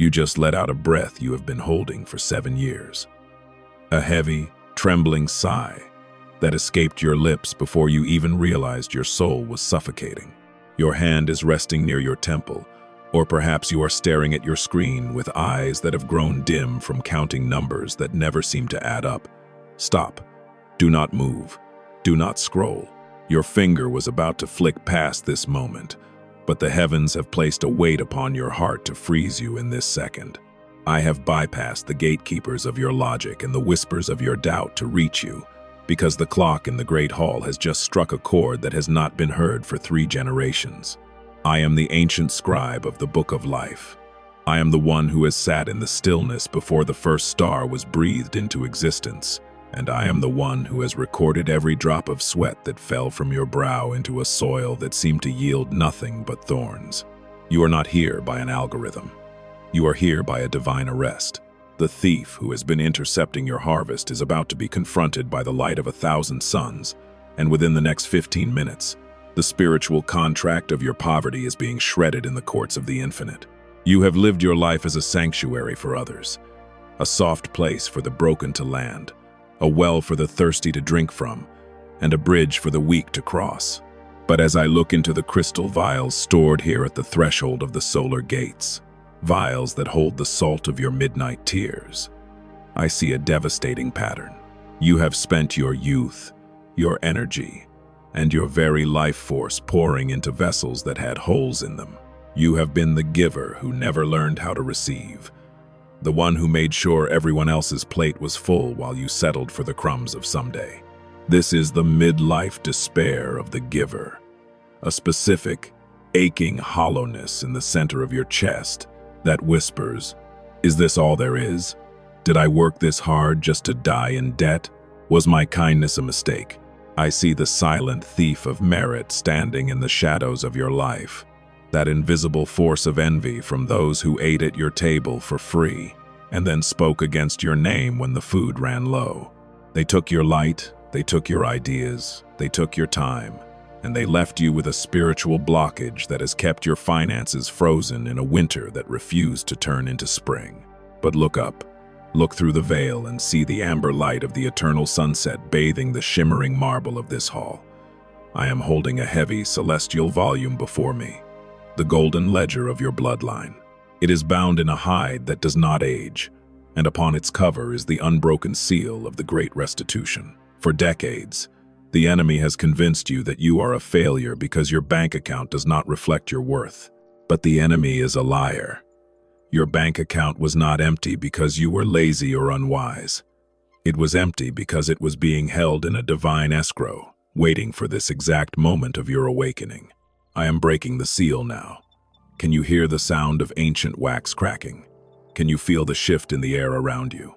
You just let out a breath you have been holding for 7 years. A heavy, trembling sigh that escaped your lips before you even realized your soul was suffocating. Your hand is resting near your temple, or perhaps you are staring at your screen with eyes that have grown dim from counting numbers that never seem to add up. Stop. Do not move. Do not scroll. Your finger was about to flick past this moment, but the heavens have placed a weight upon your heart to freeze you in this second. I have bypassed the gatekeepers of your logic and the whispers of your doubt to reach you, because the clock in the Great Hall has just struck a chord that has not been heard for 3 generations. I am the ancient scribe of the Book of Life. I am the one who has sat in the stillness before the first star was breathed into existence, and I am the one who has recorded every drop of sweat that fell from your brow into a soil that seemed to yield nothing but thorns. You are not here by an algorithm. You are here by a divine arrest. The thief who has been intercepting your harvest is about to be confronted by the light of 1,000 suns, and within the next 15 minutes, the spiritual contract of your poverty is being shredded in the courts of the infinite. You have lived your life as a sanctuary for others, a soft place for the broken to land, a well for the thirsty to drink from, and a bridge for the weak to cross. But as I look into the crystal vials stored here at the threshold of the solar gates, vials that hold the salt of your midnight tears, I see a devastating pattern. You have spent your youth, your energy, and your very life force pouring into vessels that had holes in them. You have been the giver who never learned how to receive, the one who made sure everyone else's plate was full while you settled for the crumbs of someday. This is the midlife despair of the giver, a specific, aching hollowness in the center of your chest that whispers, "Is this all there is? Did I work this hard just to die in debt? Was my kindness a mistake?" I see the silent thief of merit standing in the shadows of your life, that invisible force of envy from those who ate at your table for free and then spoke against your name when the food ran low. They took your light, they took your ideas, they took your time, and they left you with a spiritual blockage that has kept your finances frozen in a winter that refused to turn into spring. But look up. Look through the veil and see the amber light of the eternal sunset bathing the shimmering marble of this hall. I am holding a heavy celestial volume before me, the golden ledger of your bloodline. It is bound in a hide that does not age, and upon its cover is the unbroken seal of the Great Restitution. For decades, the enemy has convinced you that you are a failure because your bank account does not reflect your worth. But the enemy is a liar. Your bank account was not empty because you were lazy or unwise. It was empty because it was being held in a divine escrow, waiting for this exact moment of your awakening. I am breaking the seal now. Can you hear the sound of ancient wax cracking? Can you feel the shift in the air around you?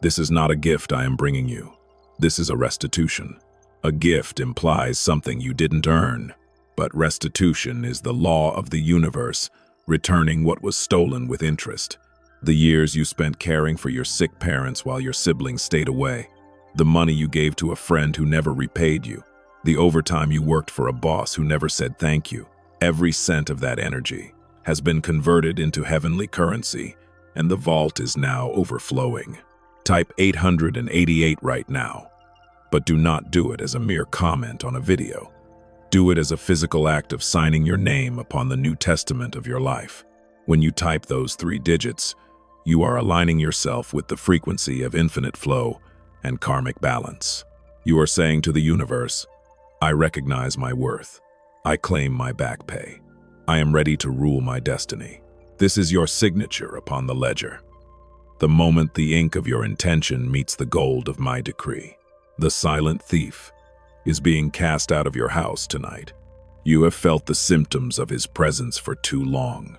This is not a gift I am bringing you. This is a restitution. A gift implies something you didn't earn, but restitution is the law of the universe, returning what was stolen with interest. The years you spent caring for your sick parents while your siblings stayed away. The money you gave to a friend who never repaid you. The overtime you worked for a boss who never said thank you. Every cent of that energy has been converted into heavenly currency, and the vault is now overflowing. Type 888 right now. But do not do it as a mere comment on a video. Do it as a physical act of signing your name upon the New Testament of your life. When you type those 3 digits, you are aligning yourself with the frequency of infinite flow and karmic balance. You are saying to the universe, I recognize my worth. I claim my back pay. I am ready to rule my destiny. This is your signature upon the ledger. The moment the ink of your intention meets the gold of my decree, the silent thief is being cast out of your house tonight. You have felt the symptoms of his presence for too long.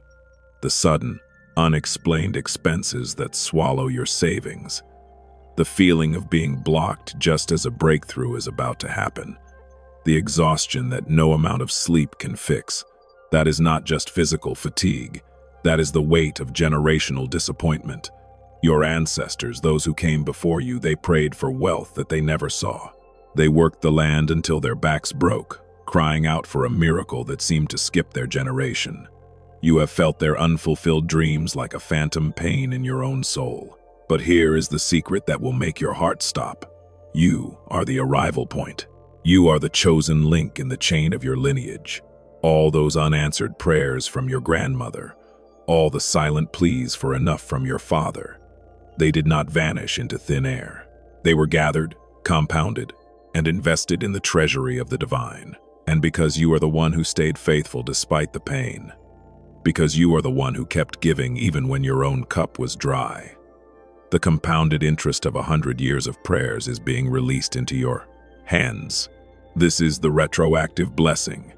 The sudden, unexplained expenses that swallow your savings. The feeling of being blocked just as a breakthrough is about to happen. The exhaustion that no amount of sleep can fix. That is not just physical fatigue. That is the weight of generational disappointment. Your ancestors, those who came before you, they prayed for wealth that they never saw. They worked the land until their backs broke, crying out for a miracle that seemed to skip their generation. You have felt their unfulfilled dreams like a phantom pain in your own soul. But here is the secret that will make your heart stop. You are the arrival point. You are the chosen link in the chain of your lineage. All those unanswered prayers from your grandmother, all the silent pleas for enough from your father, they did not vanish into thin air. They were gathered, compounded, and invested in the treasury of the divine. And because you are the one who stayed faithful despite the pain, because you are the one who kept giving even when your own cup was dry, the compounded interest of 100 years of prayers is being released into your hands. This is the retroactive blessing.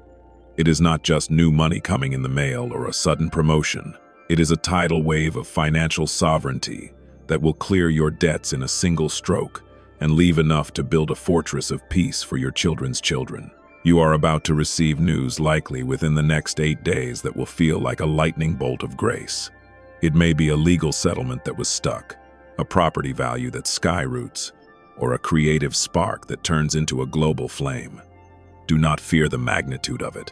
It is not just new money coming in the mail or a sudden promotion. It is a tidal wave of financial sovereignty that will clear your debts in a single stroke and leave enough to build a fortress of peace for your children's children. You are about to receive news likely within the next 8 days that will feel like a lightning bolt of grace. It may be a legal settlement that was stuck, a property value that skyroots, or a creative spark that turns into a global flame. Do not fear the magnitude of it.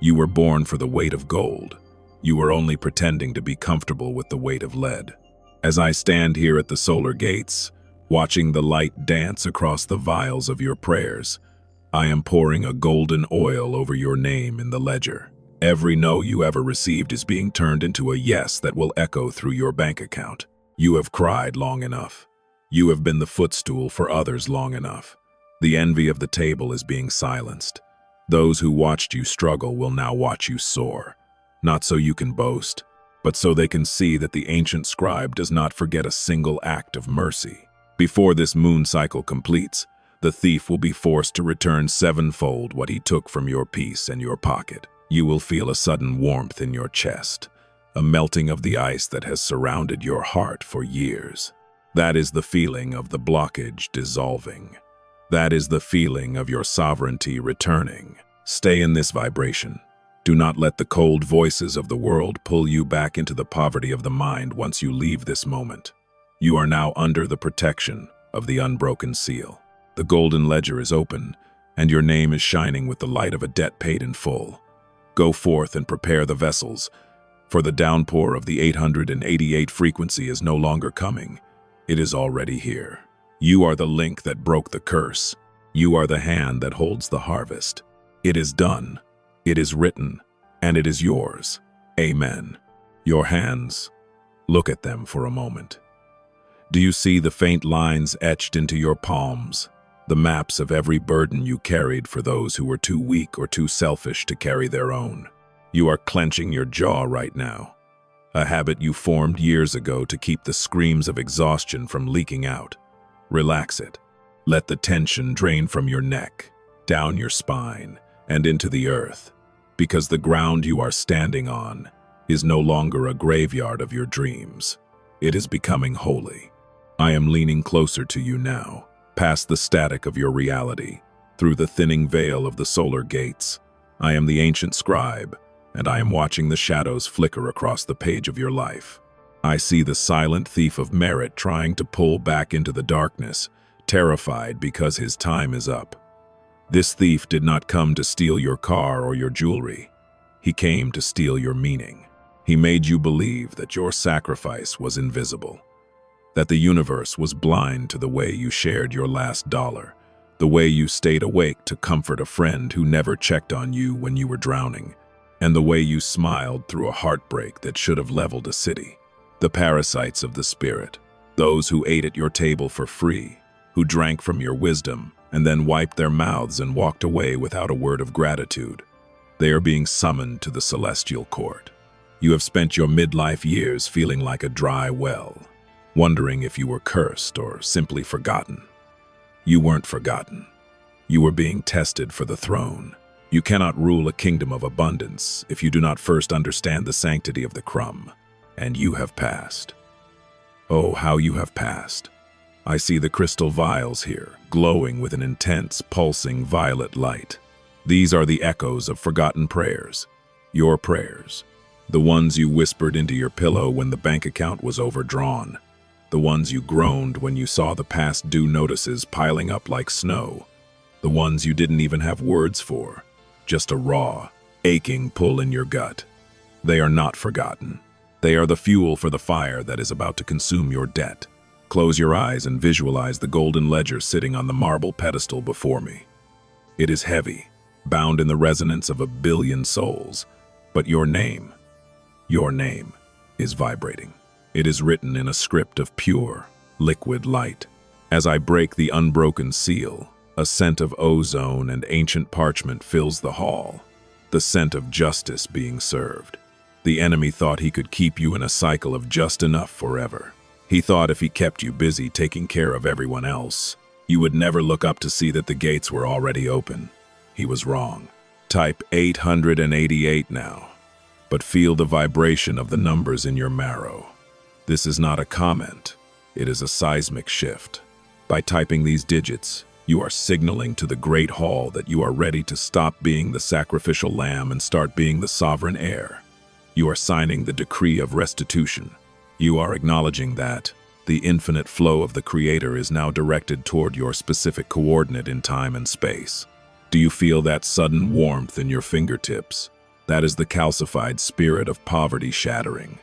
You were born for the weight of gold. You were only pretending to be comfortable with the weight of lead. As I stand here at the solar gates, watching the light dance across the vials of your prayers, I am pouring a golden oil over your name in the ledger. Every no you ever received is being turned into a yes that will echo through your bank account. You have cried long enough. You have been the footstool for others long enough. The envy of the table is being silenced. Those who watched you struggle will now watch you soar. Not so you can boast, but so they can see that the ancient scribe does not forget a single act of mercy. Before this moon cycle completes, the thief will be forced to return sevenfold what he took from your peace and your pocket. You will feel a sudden warmth in your chest, a melting of the ice that has surrounded your heart for years. That is the feeling of the blockage dissolving. That is the feeling of your sovereignty returning. Stay in this vibration. Do not let the cold voices of the world pull you back into the poverty of the mind once you leave this moment. You are now under the protection of the unbroken seal. The golden ledger is open, and your name is shining with the light of a debt paid in full. Go forth and prepare the vessels, for the downpour of the 888 frequency is no longer coming. It is already here. You are the link that broke the curse. You are the hand that holds the harvest. It is done. It is written, and it is yours. Amen. Your hands. Look at them for a moment. Do you see the faint lines etched into your palms? The maps of every burden you carried for those who were too weak or too selfish to carry their own. You are clenching your jaw right now, a habit you formed years ago to keep the screams of exhaustion from leaking out. Relax it. Let the tension drain from your neck, down your spine, and into the earth, because the ground you are standing on is no longer a graveyard of your dreams. It is becoming holy. I am leaning closer to you now, past the static of your reality, through the thinning veil of the solar gates. I am the ancient scribe, and I am watching the shadows flicker across the page of your life. I see the silent thief of merit trying to pull back into the darkness, terrified because his time is up. This thief did not come to steal your car or your jewelry. He came to steal your meaning. He made you believe that your sacrifice was invisible, that the universe was blind to the way you shared your last dollar, the way you stayed awake to comfort a friend who never checked on you when you were drowning, and the way you smiled through a heartbreak that should have leveled a city. The parasites of the spirit, those who ate at your table for free, who drank from your wisdom and then wiped their mouths and walked away without a word of gratitude. They are being summoned to the celestial court. You have spent your midlife years feeling like a dry well, wondering if you were cursed or simply forgotten. You weren't forgotten. You were being tested for the throne. You cannot rule a kingdom of abundance if you do not first understand the sanctity of the crumb. And you have passed. Oh, how you have passed. I see the crystal vials here, glowing with an intense, pulsing violet light. These are the echoes of forgotten prayers. Your prayers. The ones you whispered into your pillow when the bank account was overdrawn. The ones you groaned when you saw the past due notices piling up like snow. The ones you didn't even have words for. Just a raw, aching pull in your gut. They are not forgotten. They are the fuel for the fire that is about to consume your debt. Close your eyes and visualize the golden ledger sitting on the marble pedestal before me. It is heavy, bound in the resonance of 1,000,000,000 souls, but your name is vibrating. It is written in a script of pure, liquid light. As I break the unbroken seal, a scent of ozone and ancient parchment fills the hall, the scent of justice being served. The enemy thought he could keep you in a cycle of just enough forever. He thought if he kept you busy taking care of everyone else, you would never look up to see that the gates were already open. He was wrong. Type 888 now, but feel the vibration of the numbers in your marrow. This is not a comment, it is a seismic shift. By typing these digits, you are signaling to the great hall that you are ready to stop being the sacrificial lamb and start being the sovereign heir. You are signing the decree of restitution. You are acknowledging that the infinite flow of the Creator is now directed toward your specific coordinate in time and space. Do you feel that sudden warmth in your fingertips? That is the calcified spirit of poverty shattering.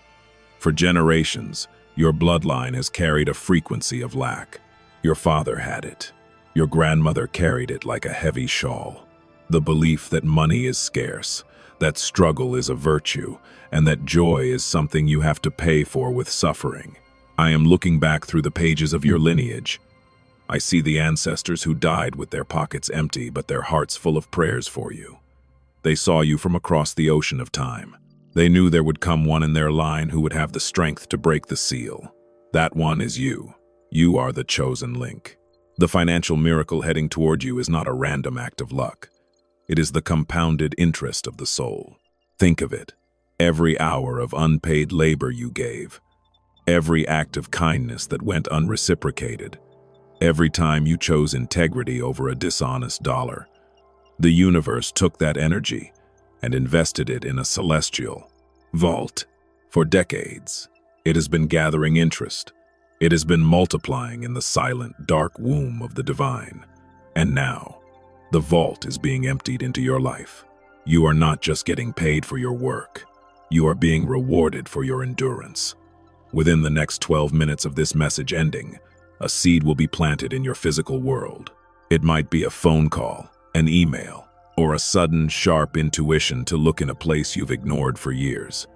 For generations, your bloodline has carried a frequency of lack. Your father had it. Your grandmother carried it like a heavy shawl. The belief that money is scarce, that struggle is a virtue, and that joy is something you have to pay for with suffering. I am looking back through the pages of your lineage. I see the ancestors who died with their pockets empty but their hearts full of prayers for you. They saw you from across the ocean of time. They knew there would come one in their line who would have the strength to break the seal. That one is you. You are the chosen link. The financial miracle heading toward you is not a random act of luck. It is the compounded interest of the soul. Think of it. Every hour of unpaid labor you gave, every act of kindness that went unreciprocated, every time you chose integrity over a dishonest dollar. The universe took that energy and invested it in a celestial vault. For decades, it has been gathering interest. It has been multiplying in the silent, dark womb of the divine. And now, the vault is being emptied into your life. You are not just getting paid for your work. You are being rewarded for your endurance. Within the next 12 minutes of this message ending, a seed will be planted in your physical world. It might be a phone call, an email, or a sudden, sharp intuition to look in a place you've ignored for years.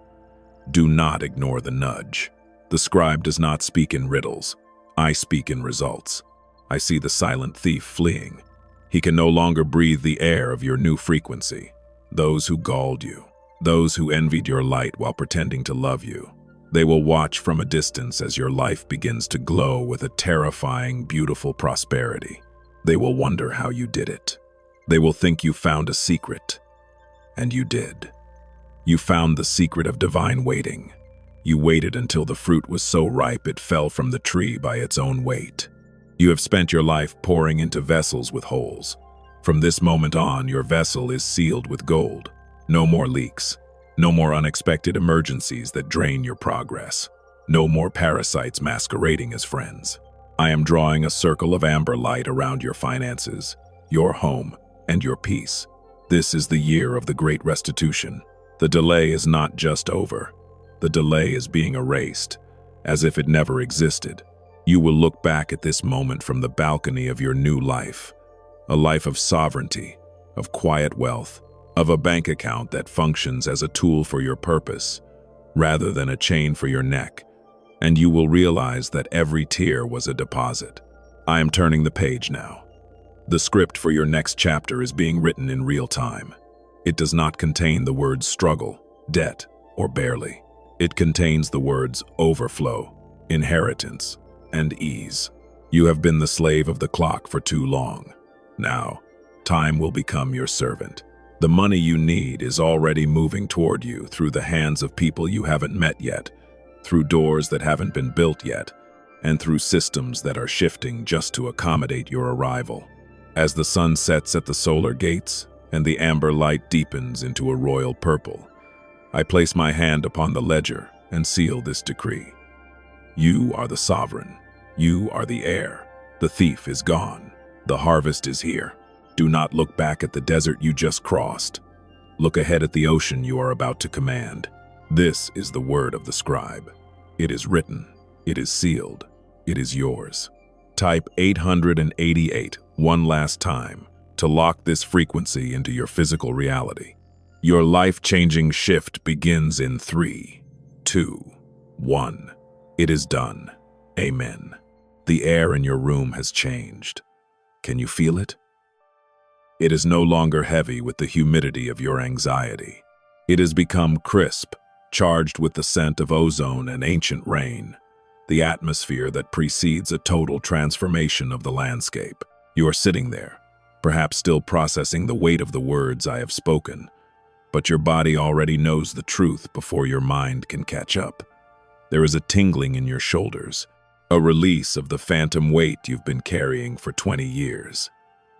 Do not ignore the nudge. The scribe does not speak in riddles. I speak in results. I see the silent thief fleeing. He can no longer breathe the air of your new frequency. Those who galled you, those who envied your light while pretending to love you, they will watch from a distance as your life begins to glow with a terrifying, beautiful prosperity. They will wonder how you did it. They will think you found a secret. And you did. You found the secret of divine waiting. You waited until the fruit was so ripe it fell from the tree by its own weight. You have spent your life pouring into vessels with holes. From this moment on, your vessel is sealed with gold. No more leaks. No more unexpected emergencies that drain your progress. No more parasites masquerading as friends. I am drawing a circle of amber light around your finances, your home, and your peace. This is the year of the great restitution. The delay is not just over. The delay is being erased, as if it never existed. You will look back at this moment from the balcony of your new life. A life of sovereignty, of quiet wealth, of a bank account that functions as a tool for your purpose, rather than a chain for your neck. And you will realize that every tear was a deposit. I am turning the page now. The script for your next chapter is being written in real time. It does not contain the words struggle, debt, or barely. It contains the words overflow, inheritance, and ease. You have been the slave of the clock for too long. Now, time will become your servant. The money you need is already moving toward you through the hands of people you haven't met yet, through doors that haven't been built yet, and through systems that are shifting just to accommodate your arrival. As the sun sets at the solar gates and the amber light deepens into a royal purple, I place my hand upon the ledger and seal this decree. You are the sovereign. You are the heir. The thief is gone. The harvest is here. Do not look back at the desert you just crossed. Look ahead at the ocean you are about to command. This is the word of the scribe. It is written. It is sealed. It is yours. Type 888 one last time to lock this frequency into your physical reality. Your life-changing shift begins in 3, 2, 1. It is done. Amen. The air in your room has changed. Can you feel it? It is no longer heavy with the humidity of your anxiety. It has become crisp, charged with the scent of ozone and ancient rain, the atmosphere that precedes a total transformation of the landscape. You are sitting there, perhaps still processing the weight of the words I have spoken, but your body already knows the truth before your mind can catch up. There is a tingling in your shoulders, a release of the phantom weight you've been carrying for 20 years.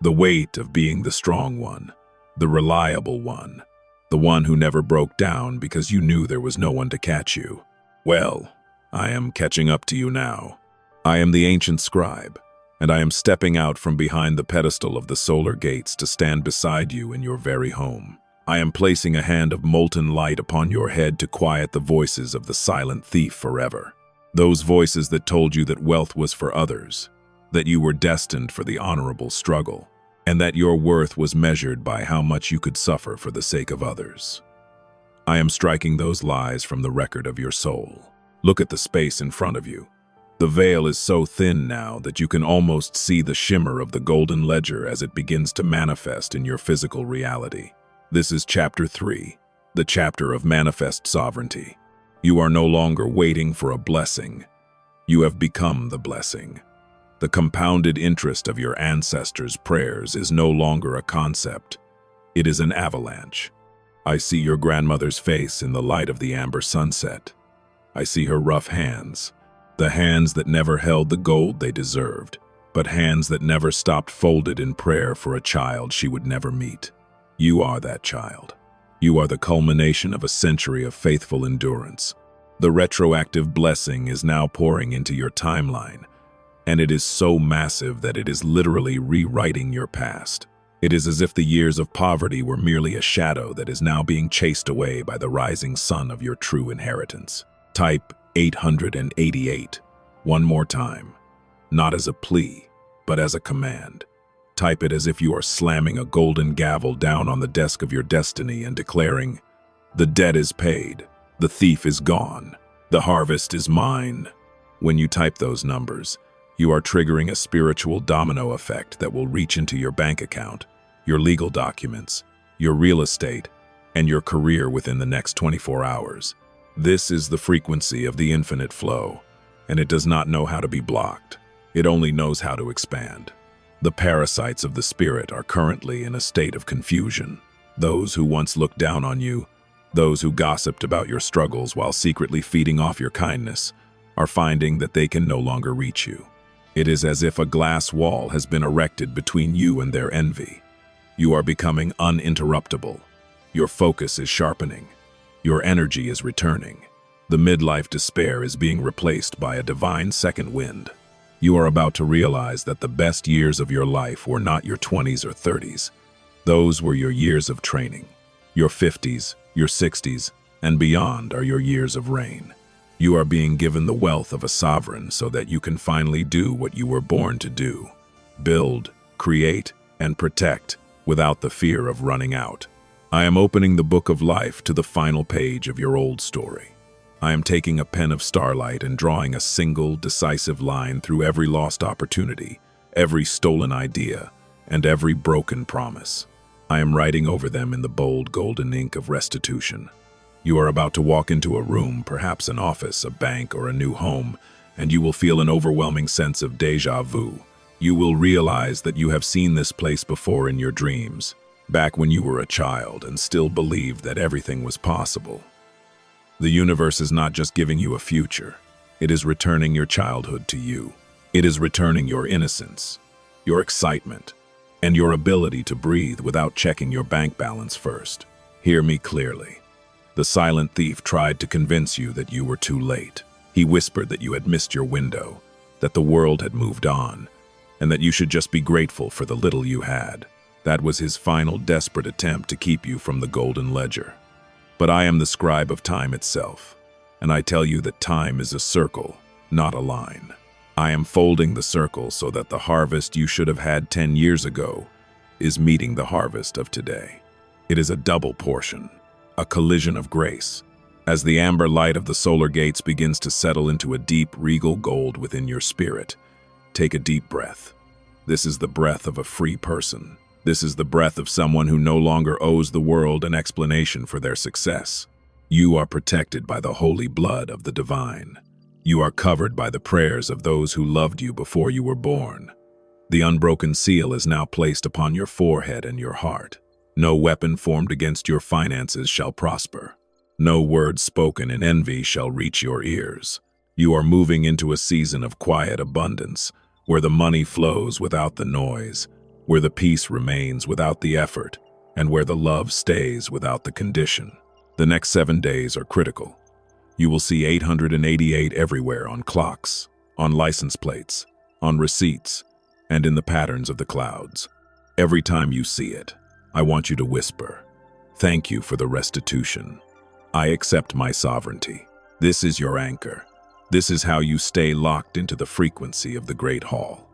The weight of being the strong one, the reliable one, the one who never broke down because you knew there was no one to catch you. Well, I am catching up to you now. I am the ancient scribe, and I am stepping out from behind the pedestal of the solar gates to stand beside you in your very home. I am placing a hand of molten light upon your head to quiet the voices of the silent thief forever. Those voices that told you that wealth was for others, that you were destined for the honorable struggle, and that your worth was measured by how much you could suffer for the sake of others. I am striking those lies from the record of your soul. Look at the space in front of you. The veil is so thin now that you can almost see the shimmer of the golden ledger as it begins to manifest in your physical reality. This is chapter 3, the chapter of manifest sovereignty. You are no longer waiting for a blessing. You have become the blessing. The compounded interest of your ancestors' prayers is no longer a concept. It is an avalanche. I see your grandmother's face in the light of the amber sunset. I see her rough hands, the hands that never held the gold they deserved, but hands that never stopped folded in prayer for a child she would never meet. You are that child. You are the culmination of a century of faithful endurance. The retroactive blessing is now pouring into your timeline, and it is so massive that it is literally rewriting your past. It is as if the years of poverty were merely a shadow that is now being chased away by the rising sun of your true inheritance. Type 888 one more time, not as a plea, but as a command. Type it as if you are slamming a golden gavel down on the desk of your destiny and declaring, "The debt is paid, the thief is gone, the harvest is mine." When you type those numbers, you are triggering a spiritual domino effect that will reach into your bank account, your legal documents, your real estate, and your career within the next 24 hours. This is the frequency of the infinite flow, and it does not know how to be blocked. It only knows how to expand. The parasites of the spirit are currently in a state of confusion. Those who once looked down on you, those who gossiped about your struggles while secretly feeding off your kindness, are finding that they can no longer reach you. It is as if a glass wall has been erected between you and their envy. You are becoming uninterruptible. Your focus is sharpening. Your energy is returning. The midlife despair is being replaced by a divine second wind. You are about to realize that the best years of your life were not your 20s or 30s. Those were your years of training. Your 50s, your 60s, and beyond are your years of reign. You are being given the wealth of a sovereign so that you can finally do what you were born to do: build, create, and protect without the fear of running out. I am opening the book of life to the final page of your old story. I am taking a pen of starlight and drawing a single, decisive line through every lost opportunity, every stolen idea, and every broken promise. I am writing over them in the bold golden ink of restitution. You are about to walk into a room, perhaps an office, a bank, or a new home, and you will feel an overwhelming sense of déjà vu. You will realize that you have seen this place before in your dreams, back when you were a child and still believed that everything was possible. The universe is not just giving you a future, it is returning your childhood to you. It is returning your innocence, your excitement, and your ability to breathe without checking your bank balance first. Hear me clearly. The silent thief tried to convince you that you were too late. He whispered that you had missed your window, that the world had moved on, and that you should just be grateful for the little you had. That was his final desperate attempt to keep you from the golden ledger. But I am the scribe of time itself, and I tell you that time is a circle, not a line. I am folding the circle so that the harvest you should have had 10 years ago is meeting the harvest of today. It is a double portion, a collision of grace. As the amber light of the solar gates begins to settle into a deep, regal gold within your spirit, take a deep breath. This is the breath of a free person. This is the breath of someone who no longer owes the world an explanation for their success. You are protected by the holy blood of the divine. You are covered by the prayers of those who loved you before you were born. The unbroken seal is now placed upon your forehead and your heart. No weapon formed against your finances shall prosper. No word spoken in envy shall reach your ears. You are moving into a season of quiet abundance, where the money flows without the noise, where the peace remains without the effort, and where the love stays without the condition. The next 7 days are critical. You will see 888 everywhere on clocks, on license plates, on receipts, and in the patterns of the clouds. Every time you see it, I want you to whisper, "Thank you for the restitution. I accept my sovereignty." This is your anchor. This is how you stay locked into the frequency of the Great Hall.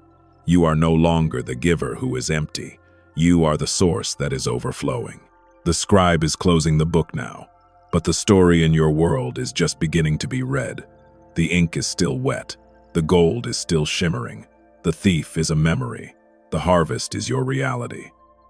You are no longer the giver who is empty. You are the source that is overflowing. The scribe is closing the book now, but the story in your world is just beginning to be read. The ink is still wet. The gold is still shimmering. The thief is a memory. The harvest is your reality.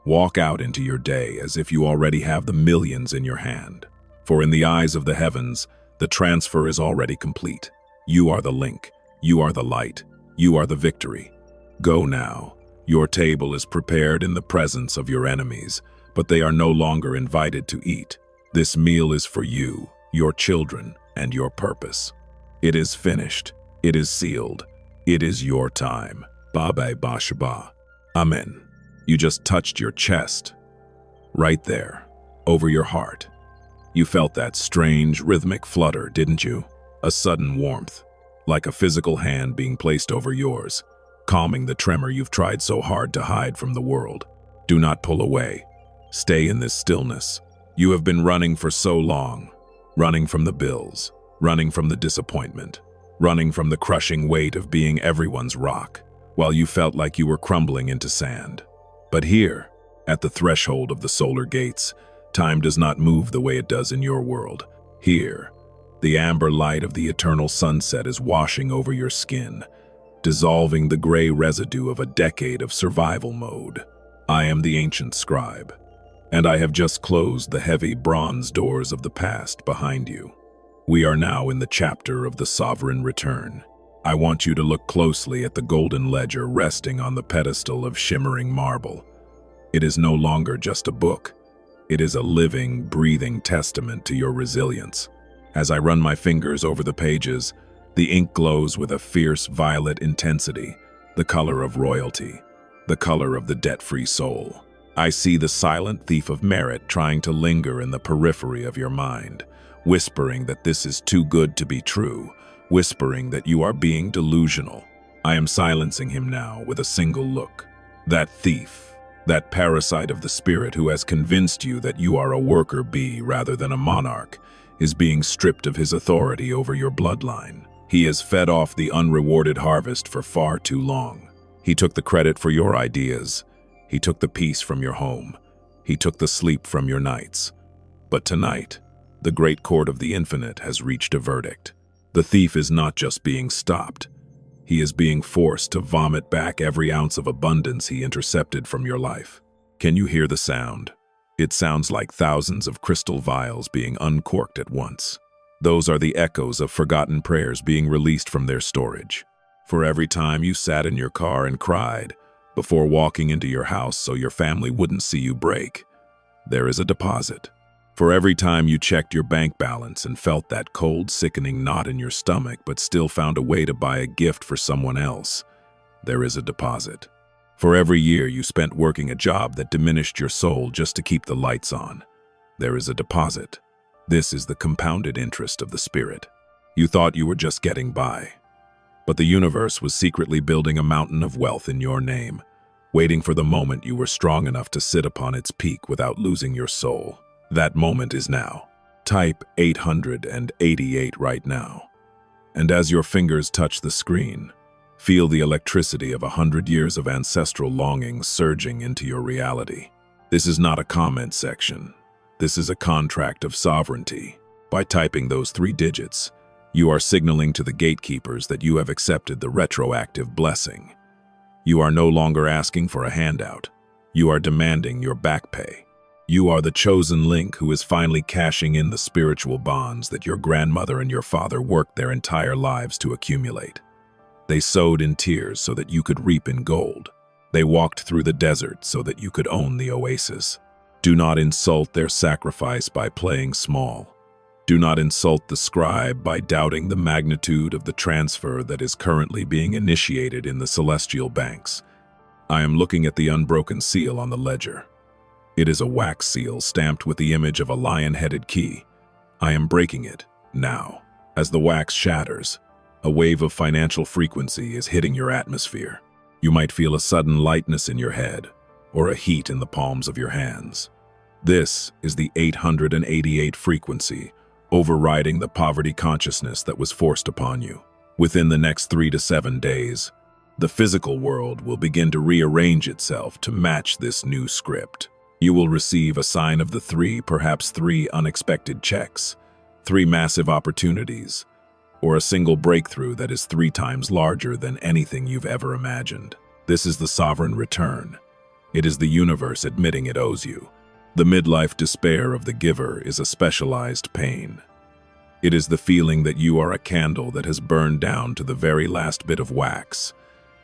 Walk out into your day as if you already have the millions in your hand. For in the eyes of the heavens, the transfer is already complete. You are the link. You are the light. You are the victory. Go now. Your table is prepared in the presence of your enemies, but they are no longer invited to eat. This meal is for you, your children, and your purpose. It is finished. It is sealed. It is your time. Ba-ba ba-shaba. Amen. You just touched your chest. Right there, over your heart. You felt that strange, rhythmic flutter, didn't you? A sudden warmth, like a physical hand being placed over yours, calming the tremor you've tried so hard to hide from the world. Do not pull away. Stay in this stillness. You have been running for so long, running from the bills, running from the disappointment, running from the crushing weight of being everyone's rock, while you felt like you were crumbling into sand. But here, at the threshold of the solar gates, time does not move the way it does in your world. Here, the amber light of the eternal sunset is washing over your skin, dissolving the gray residue of a decade of survival mode. I am the ancient scribe, and I have just closed the heavy bronze doors of the past behind you. We are now in the chapter of the sovereign return. I want you to look closely at the golden ledger resting on the pedestal of shimmering marble. It is no longer just a book. It is a living, breathing testament to your resilience. As I run my fingers over the pages, the ink glows with a fierce violet intensity, the color of royalty, the color of the debt-free soul. I see the silent thief of merit trying to linger in the periphery of your mind, whispering that this is too good to be true, whispering that you are being delusional. I am silencing him now with a single look. That thief, that parasite of the spirit who has convinced you that you are a worker bee rather than a monarch, is being stripped of his authority over your bloodline. He has fed off the unrewarded harvest for far too long. He took the credit for your ideas. He took the peace from your home. He took the sleep from your nights. But tonight, the great court of the infinite has reached a verdict. The thief is not just being stopped. He is being forced to vomit back every ounce of abundance he intercepted from your life. Can you hear the sound? It sounds like thousands of crystal vials being uncorked at once. Those are the echoes of forgotten prayers being released from their storage. For every time you sat in your car and cried before walking into your house so your family wouldn't see you break, there is a deposit. For every time you checked your bank balance and felt that cold, sickening knot in your stomach but still found a way to buy a gift for someone else, there is a deposit. For every year you spent working a job that diminished your soul just to keep the lights on, there is a deposit. This is the compounded interest of the spirit. You thought you were just getting by, but the universe was secretly building a mountain of wealth in your name, waiting for the moment you were strong enough to sit upon its peak without losing your soul. That moment is now. Type 888 right now. And as your fingers touch the screen, feel the electricity of 100 years of ancestral longing surging into your reality. This is not a comment section. This is a contract of sovereignty. By typing those 3 digits, you are signaling to the gatekeepers that you have accepted the retroactive blessing. You are no longer asking for a handout. You are demanding your back pay. You are the chosen link who is finally cashing in the spiritual bonds that your grandmother and your father worked their entire lives to accumulate. They sowed in tears so that you could reap in gold. They walked through the desert so that you could own the oasis. Do not insult their sacrifice by playing small. Do not insult the scribe by doubting the magnitude of the transfer that is currently being initiated in the celestial banks. I am looking at the unbroken seal on the ledger. It is a wax seal stamped with the image of a lion-headed key. I am breaking it, now. As the wax shatters, a wave of financial frequency is hitting your atmosphere. You might feel a sudden lightness in your head, or a heat in the palms of your hands. This is the 888 frequency, overriding the poverty consciousness that was forced upon you. Within the next 3 to 7 days, the physical world will begin to rearrange itself to match this new script. You will receive a sign of the 3, perhaps 3 unexpected checks, 3 massive opportunities, or a single breakthrough that is 3 times larger than anything you've ever imagined. This is the sovereign return. It is the universe admitting it owes you. The midlife despair of the giver is a specialized pain. It is the feeling that you are a candle that has burned down to the very last bit of wax,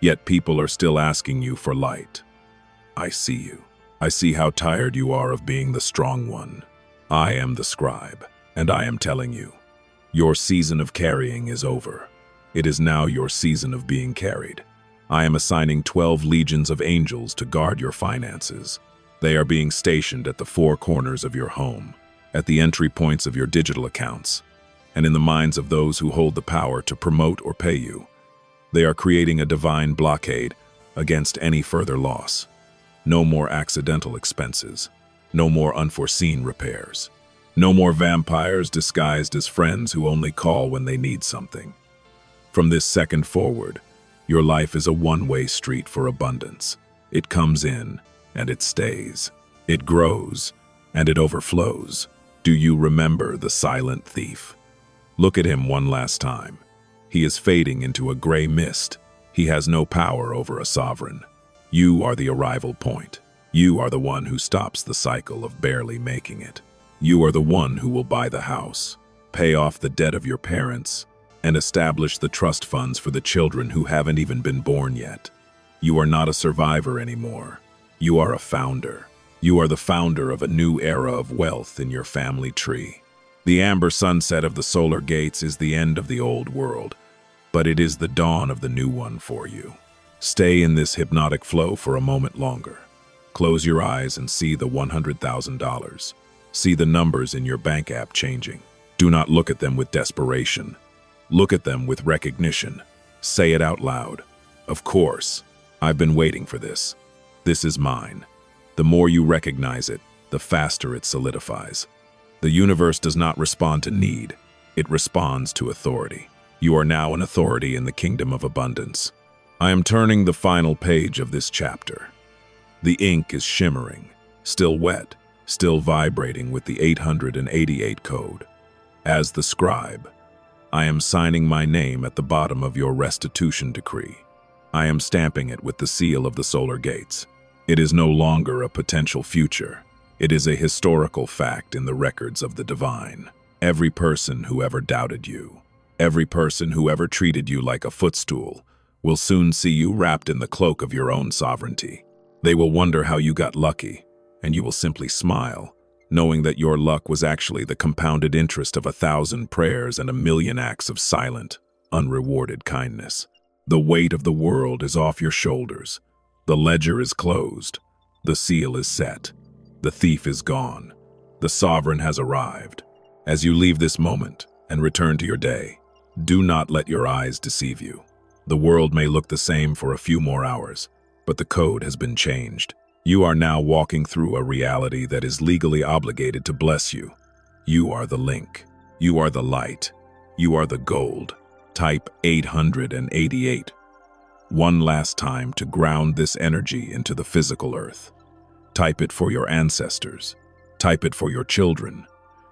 yet people are still asking you for light. I see you. I see how tired you are of being the strong one. I am the scribe, and I am telling you, your season of carrying is over. It is now your season of being carried. I am assigning 12 legions of angels to guard your finances. They are being stationed at the 4 corners of your home, at the entry points of your digital accounts, and in the minds of those who hold the power to promote or pay you. They are creating a divine blockade against any further loss. No more accidental expenses. No more unforeseen repairs. No more vampires disguised as friends who only call when they need something. From this second forward, your life is a one-way street for abundance. It comes in, and it stays. It grows, and it overflows. Do you remember the silent thief? Look at him one last time. He is fading into a gray mist. He has no power over a sovereign. You are the arrival point. You are the one who stops the cycle of barely making it. You are the one who will buy the house, pay off the debt of your parents, and establish the trust funds for the children who haven't even been born yet. You are not a survivor anymore. You are a founder. You are the founder of a new era of wealth in your family tree. The amber sunset of the solar gates is the end of the old world, but it is the dawn of the new one for you. Stay in this hypnotic flow for a moment longer. Close your eyes and see the $100,000. See the numbers in your bank app changing. Do not look at them with desperation. Look at them with recognition. Say it out loud. Of course, I've been waiting for this. This is mine. The more you recognize it, the faster it solidifies. The universe does not respond to need. It responds to authority. You are now an authority in the kingdom of abundance. I am turning the final page of this chapter. The ink is shimmering, still wet, still vibrating with the 888 code. As the scribe, I am signing my name at the bottom of your restitution decree. I am stamping it with the seal of the solar gates. It is no longer a potential future. It is a historical fact in the records of the divine. Every person who ever doubted you, every person who ever treated you like a footstool, will soon see you wrapped in the cloak of your own sovereignty. They will wonder how you got lucky, and you will simply smile, knowing that your luck was actually the compounded interest of 1,000 prayers and 1,000,000 acts of silent, unrewarded kindness. The weight of the world is off your shoulders. The ledger is closed. The seal is set. The thief is gone. The sovereign has arrived. As you leave this moment and return to your day, do not let your eyes deceive you. The world may look the same for a few more hours, but the code has been changed. You are now walking through a reality that is legally obligated to bless you. You are the link. You are the light. You are the gold. Type 888. One last time to ground this energy into the physical earth. Type it for your ancestors. Type it for your children.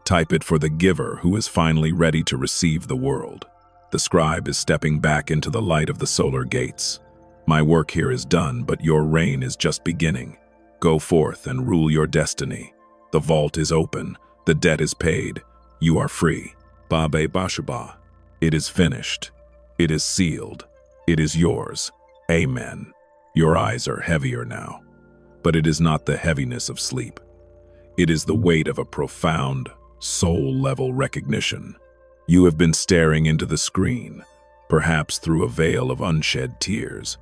Type it for the giver who is finally ready to receive the world. The scribe is stepping back into the light of the solar gates. My work here is done, but your reign is just beginning. Go forth and rule your destiny. The vault is open. The debt is paid. You are free. Babe Bashaba. It is finished. It is sealed. It is yours. Amen. Your eyes are heavier now, but it is not the heaviness of sleep. It is the weight of a profound, soul-level recognition. You have been staring into the screen, perhaps through a veil of unshed tears,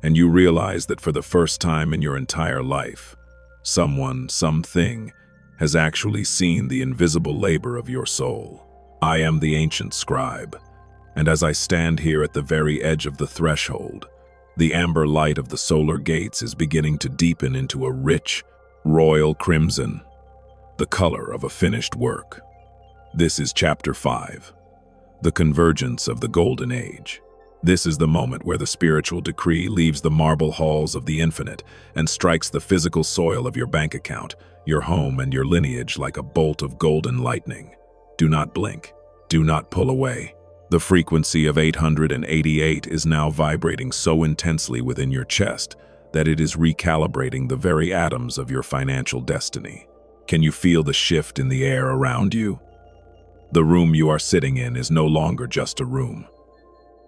and you realize that for the first time in your entire life, someone, something, has actually seen the invisible labor of your soul. I am the ancient scribe, and as I stand here at the very edge of the threshold, the amber light of the solar gates is beginning to deepen into a rich, royal crimson, the color of a finished work. This is Chapter 5, the convergence of the Golden Age. This is the moment where the spiritual decree leaves the marble halls of the infinite and strikes the physical soil of your bank account, your home, and your lineage like a bolt of golden lightning. Do not blink. Do not pull away. The frequency of 888 is now vibrating so intensely within your chest that it is recalibrating the very atoms of your financial destiny. Can you feel the shift in the air around you? The room you are sitting in is no longer just a room.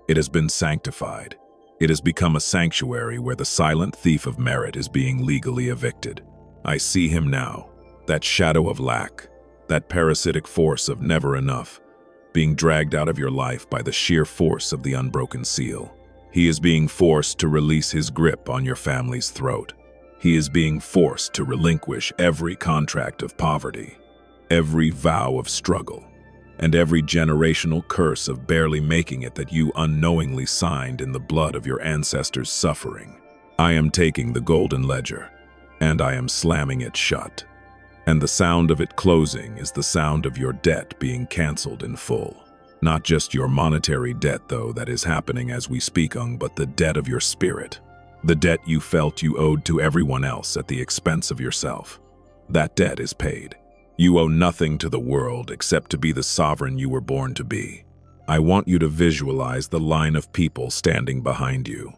It has been sanctified. It has become a sanctuary where the silent thief of merit is being legally evicted. I see him now, that shadow of lack, that parasitic force of never enough, being dragged out of your life by the sheer force of the unbroken seal. He is being forced to release his grip on your family's throat. He is being forced to relinquish every contract of poverty, every vow of struggle, and every generational curse of barely making it that you unknowingly signed in the blood of your ancestors' suffering. I am taking the golden ledger, and I am slamming it shut. And the sound of it closing is the sound of your debt being canceled in full. Not just your monetary debt, though, that is happening as we speak, but the debt of your spirit. The debt you felt you owed to everyone else at the expense of yourself. That debt is paid. You owe nothing to the world except to be the sovereign you were born to be. I want you to visualize the line of people standing behind you.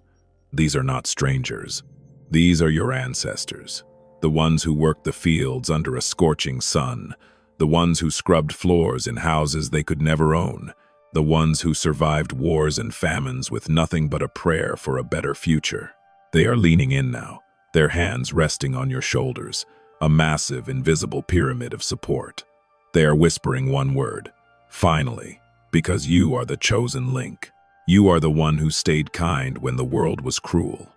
These are not strangers. These are your ancestors. The ones who worked the fields under a scorching sun, the ones who scrubbed floors in houses they could never own, the ones who survived wars and famines with nothing but a prayer for a better future. They are leaning in now, their hands resting on your shoulders, a massive, invisible pyramid of support. They are whispering one word, finally, because you are the chosen link. You are the one who stayed kind when the world was cruel.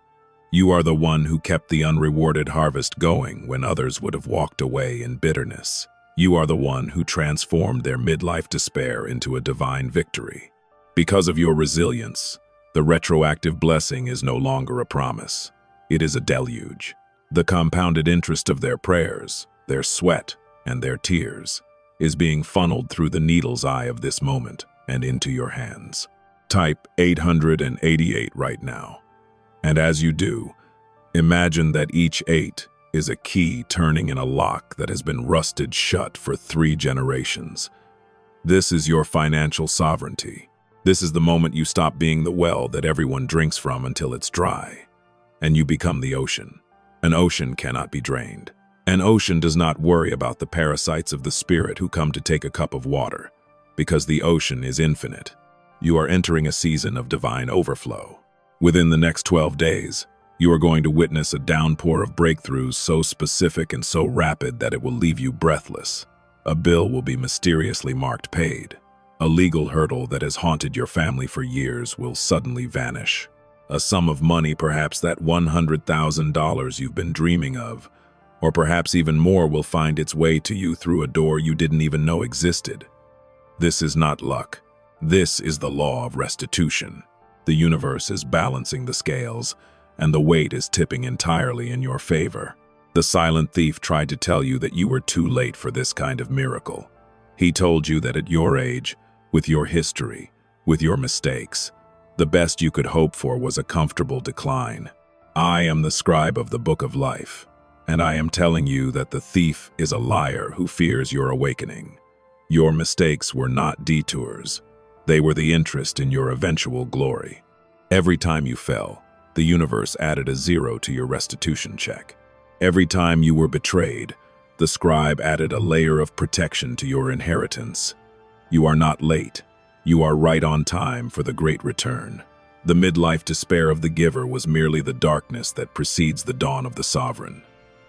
You are the one who kept the unrewarded harvest going when others would have walked away in bitterness. You are the one who transformed their midlife despair into a divine victory. Because of your resilience, the retroactive blessing is no longer a promise. It is a deluge. The compounded interest of their prayers, their sweat, and their tears is being funneled through the needle's eye of this moment and into your hands. Type 888 right now. And as you do, imagine that each 8 is a key turning in a lock that has been rusted shut for 3 generations. This is your financial sovereignty. This is the moment you stop being the well that everyone drinks from until it's dry, and you become the ocean. An ocean cannot be drained. An ocean does not worry about the parasites of the spirit who come to take a cup of water, because the ocean is infinite. You are entering a season of divine overflow. Within the next 12 days, you are going to witness a downpour of breakthroughs so specific and so rapid that it will leave you breathless. A bill will be mysteriously marked paid. A legal hurdle that has haunted your family for years will suddenly vanish. A sum of money, perhaps that $100,000 you've been dreaming of, or perhaps even more, will find its way to you through a door you didn't even know existed. This is not luck. This is the law of restitution. The universe is balancing the scales, and the weight is tipping entirely in your favor. The silent thief tried to tell you that you were too late for this kind of miracle. He told you that at your age, with your history, with your mistakes, the best you could hope for was a comfortable decline. I am the scribe of the book of life, and I am telling you that the thief is a liar who fears your awakening. Your mistakes were not detours. They were the interest in your eventual glory. Every time you fell, the universe added a zero to your restitution check. Every time you were betrayed, the scribe added a layer of protection to your inheritance. You are not late. You are right on time for the great return. The midlife despair of the giver was merely the darkness that precedes the dawn of the sovereign.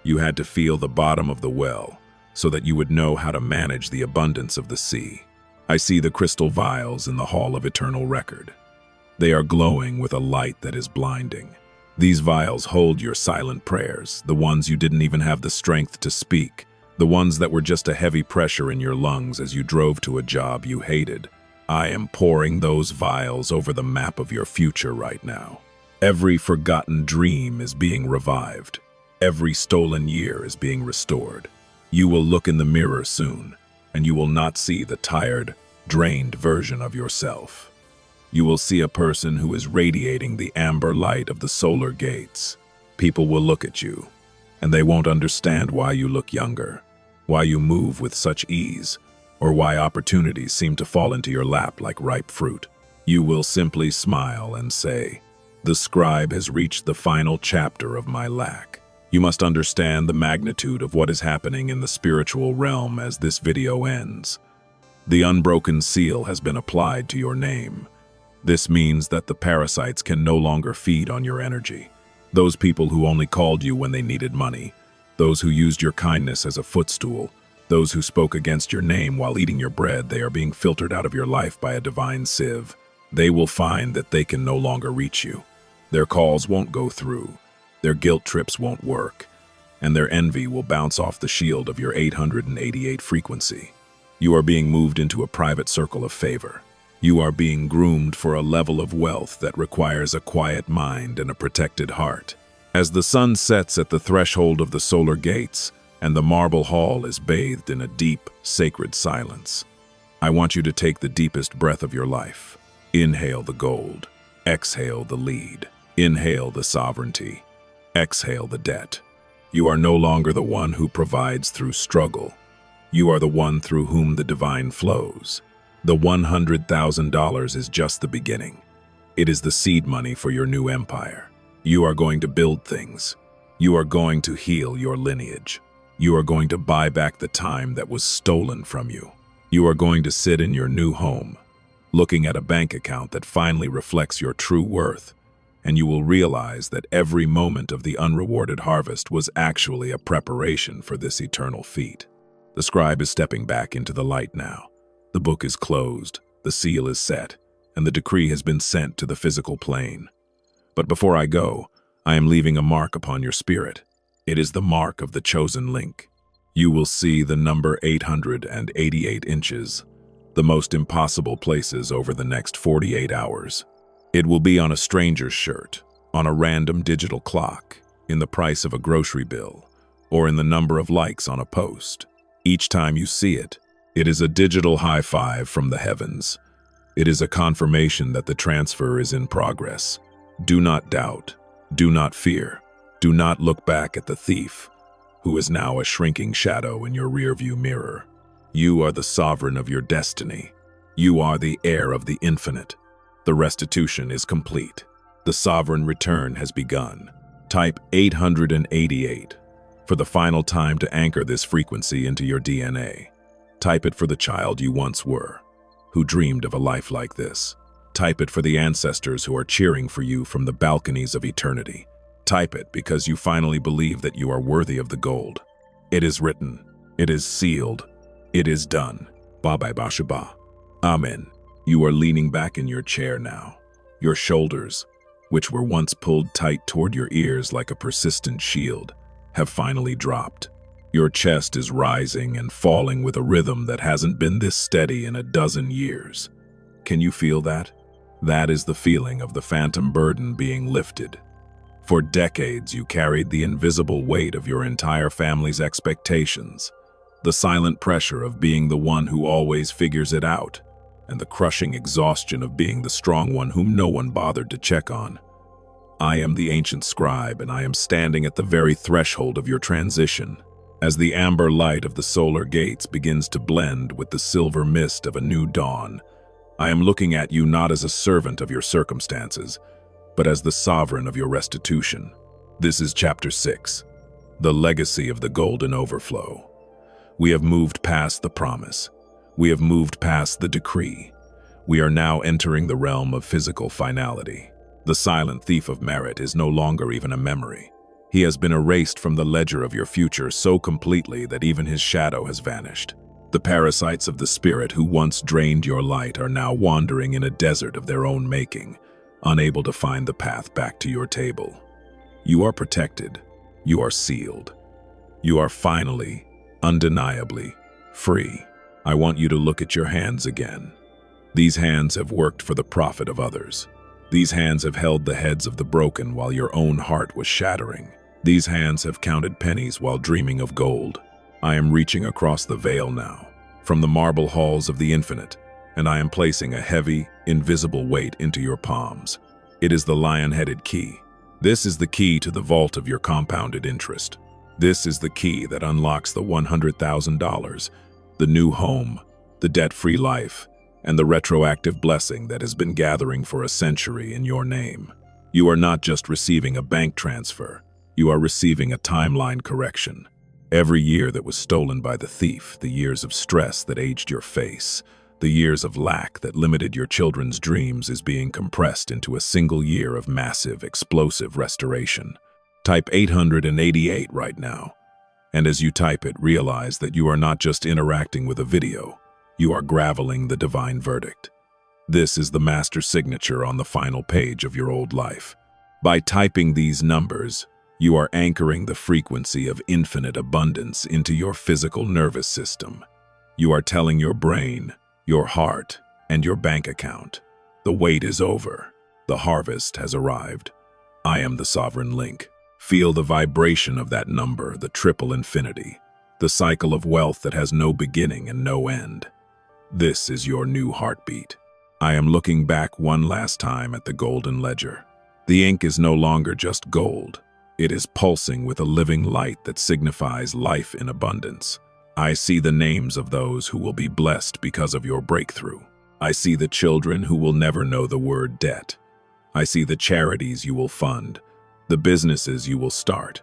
You had to feel the bottom of the well so that you would know how to manage the abundance of the sea. I see the crystal vials in the hall of eternal record. They are glowing with a light that is blinding. These vials hold your silent prayers, the ones you didn't even have the strength to speak, the ones that were just a heavy pressure in your lungs as you drove to a job you hated. I am pouring those vials over the map of your future right now. Every forgotten dream is being revived. Every stolen year is being restored. You will look in the mirror soon, and you will not see the tired, drained version of yourself. You will see a person who is radiating the amber light of the solar gates. People will look at you, and they won't understand why you look younger, why you move with such ease, or why opportunities seem to fall into your lap like ripe fruit. You will simply smile and say, "The scribe has reached the final chapter of my lack." You must understand the magnitude of what is happening in the spiritual realm as this video ends. The unbroken seal has been applied to your name. This means that the parasites can no longer feed on your energy. Those people who only called you when they needed money, those who used your kindness as a footstool, those who spoke against your name while eating your bread, they are being filtered out of your life by a divine sieve. They will find that they can no longer reach you. Their calls won't go through, their guilt trips won't work, and their envy will bounce off the shield of your 888 frequency. You are being moved into a private circle of favor. You are being groomed for a level of wealth that requires a quiet mind and a protected heart. As the sun sets at the threshold of the solar gates and the marble hall is bathed in a deep, sacred silence, I want you to take the deepest breath of your life. Inhale the gold. Exhale the lead. Inhale the sovereignty. Exhale the debt. You are no longer the one who provides through struggle. You are the one through whom the divine flows. The $100,000 is just the beginning. It is the seed money for your new empire. You are going to build things. You are going to heal your lineage. You are going to buy back the time that was stolen from you. You are going to sit in your new home, looking at a bank account that finally reflects your true worth, and you will realize that every moment of the unrewarded harvest was actually a preparation for this eternal feat. The scribe is stepping back into the light now. The book is closed, the seal is set, and the decree has been sent to the physical plane. But before I go, I am leaving a mark upon your spirit. It is the mark of the chosen link. You will see the number 888 inches, the most impossible places over the next 48 hours. It will be on a stranger's shirt, on a random digital clock, in the price of a grocery bill, or in the number of likes on a post. Each time you see it, it is a digital high five from the heavens. It is a confirmation that the transfer is in progress. Do not doubt. Do not fear. Do not look back at the thief, who is now a shrinking shadow in your rearview mirror. You are the sovereign of your destiny. You are the heir of the infinite. The restitution is complete. The sovereign return has begun. Type 888 for the final time to anchor this frequency into your DNA. Type it for the child you once were, who dreamed of a life like this. Type it for the ancestors who are cheering for you from the balconies of eternity. Type it because you finally believe that you are worthy of the gold. It is written. It is sealed. It is done. Ba-bai ba-sha-ba. Amen. You are leaning back in your chair now. Your shoulders, which were once pulled tight toward your ears like a persistent shield, have finally dropped. Your chest is rising and falling with a rhythm that hasn't been this steady in a dozen years. Can you feel that? That is the feeling of the phantom burden being lifted. For decades, you carried the invisible weight of your entire family's expectations. the silent pressure of being the one who always figures it out, and the crushing exhaustion of being the strong one whom no one bothered to check on. I am the ancient scribe, and I am standing at the very threshold of your transition. As the amber light of the solar gates begins to blend with the silver mist of a new dawn, I am looking at you not as a servant of your circumstances, but as the sovereign of your restitution. This is Chapter 6, the legacy of the golden overflow. We have moved past the promise. We have moved past the decree. We are now entering the realm of physical finality. The silent thief of merit is no longer even a memory. He has been erased from the ledger of your future so completely that even his shadow has vanished. The parasites of the spirit who once drained your light are now wandering in a desert of their own making, unable to find the path back to your table. You are protected. You are sealed. You are finally, undeniably, free. I want you to look at your hands again. These hands have worked for the profit of others. These hands have held the heads of the broken while your own heart was shattering. These hands have counted pennies while dreaming of gold. I am reaching across the veil now, from the marble halls of the infinite, and I am placing a heavy, invisible weight into your palms. It is the lion-headed key. This is the key to the vault of your compounded interest. This is the key that unlocks the $100,000, the new home, the debt-free life, and the retroactive blessing that has been gathering for a century in your name. You are not just receiving a bank transfer. You are receiving a timeline correction. Every year that was stolen by the thief, the years of stress that aged your face, the years of lack that limited your children's dreams is being compressed into a single year of massive, explosive restoration. Type 888 right now. And as you type it, realize that you are not just interacting with a video. You are graveling the divine verdict. This is the master signature on the final page of your old life. By typing these numbers, you are anchoring the frequency of infinite abundance into your physical nervous system. You are telling your brain, your heart, and your bank account, the wait is over. The harvest has arrived. I am the sovereign link. Feel the vibration of that number, the triple infinity, the cycle of wealth that has no beginning and no end. This is your new heartbeat. I am looking back one last time at the golden ledger. The ink is no longer just gold. It is pulsing with a living light that signifies life in abundance. I see the names of those who will be blessed because of your breakthrough. I see the children who will never know the word debt. I see the charities you will fund, the businesses you will start,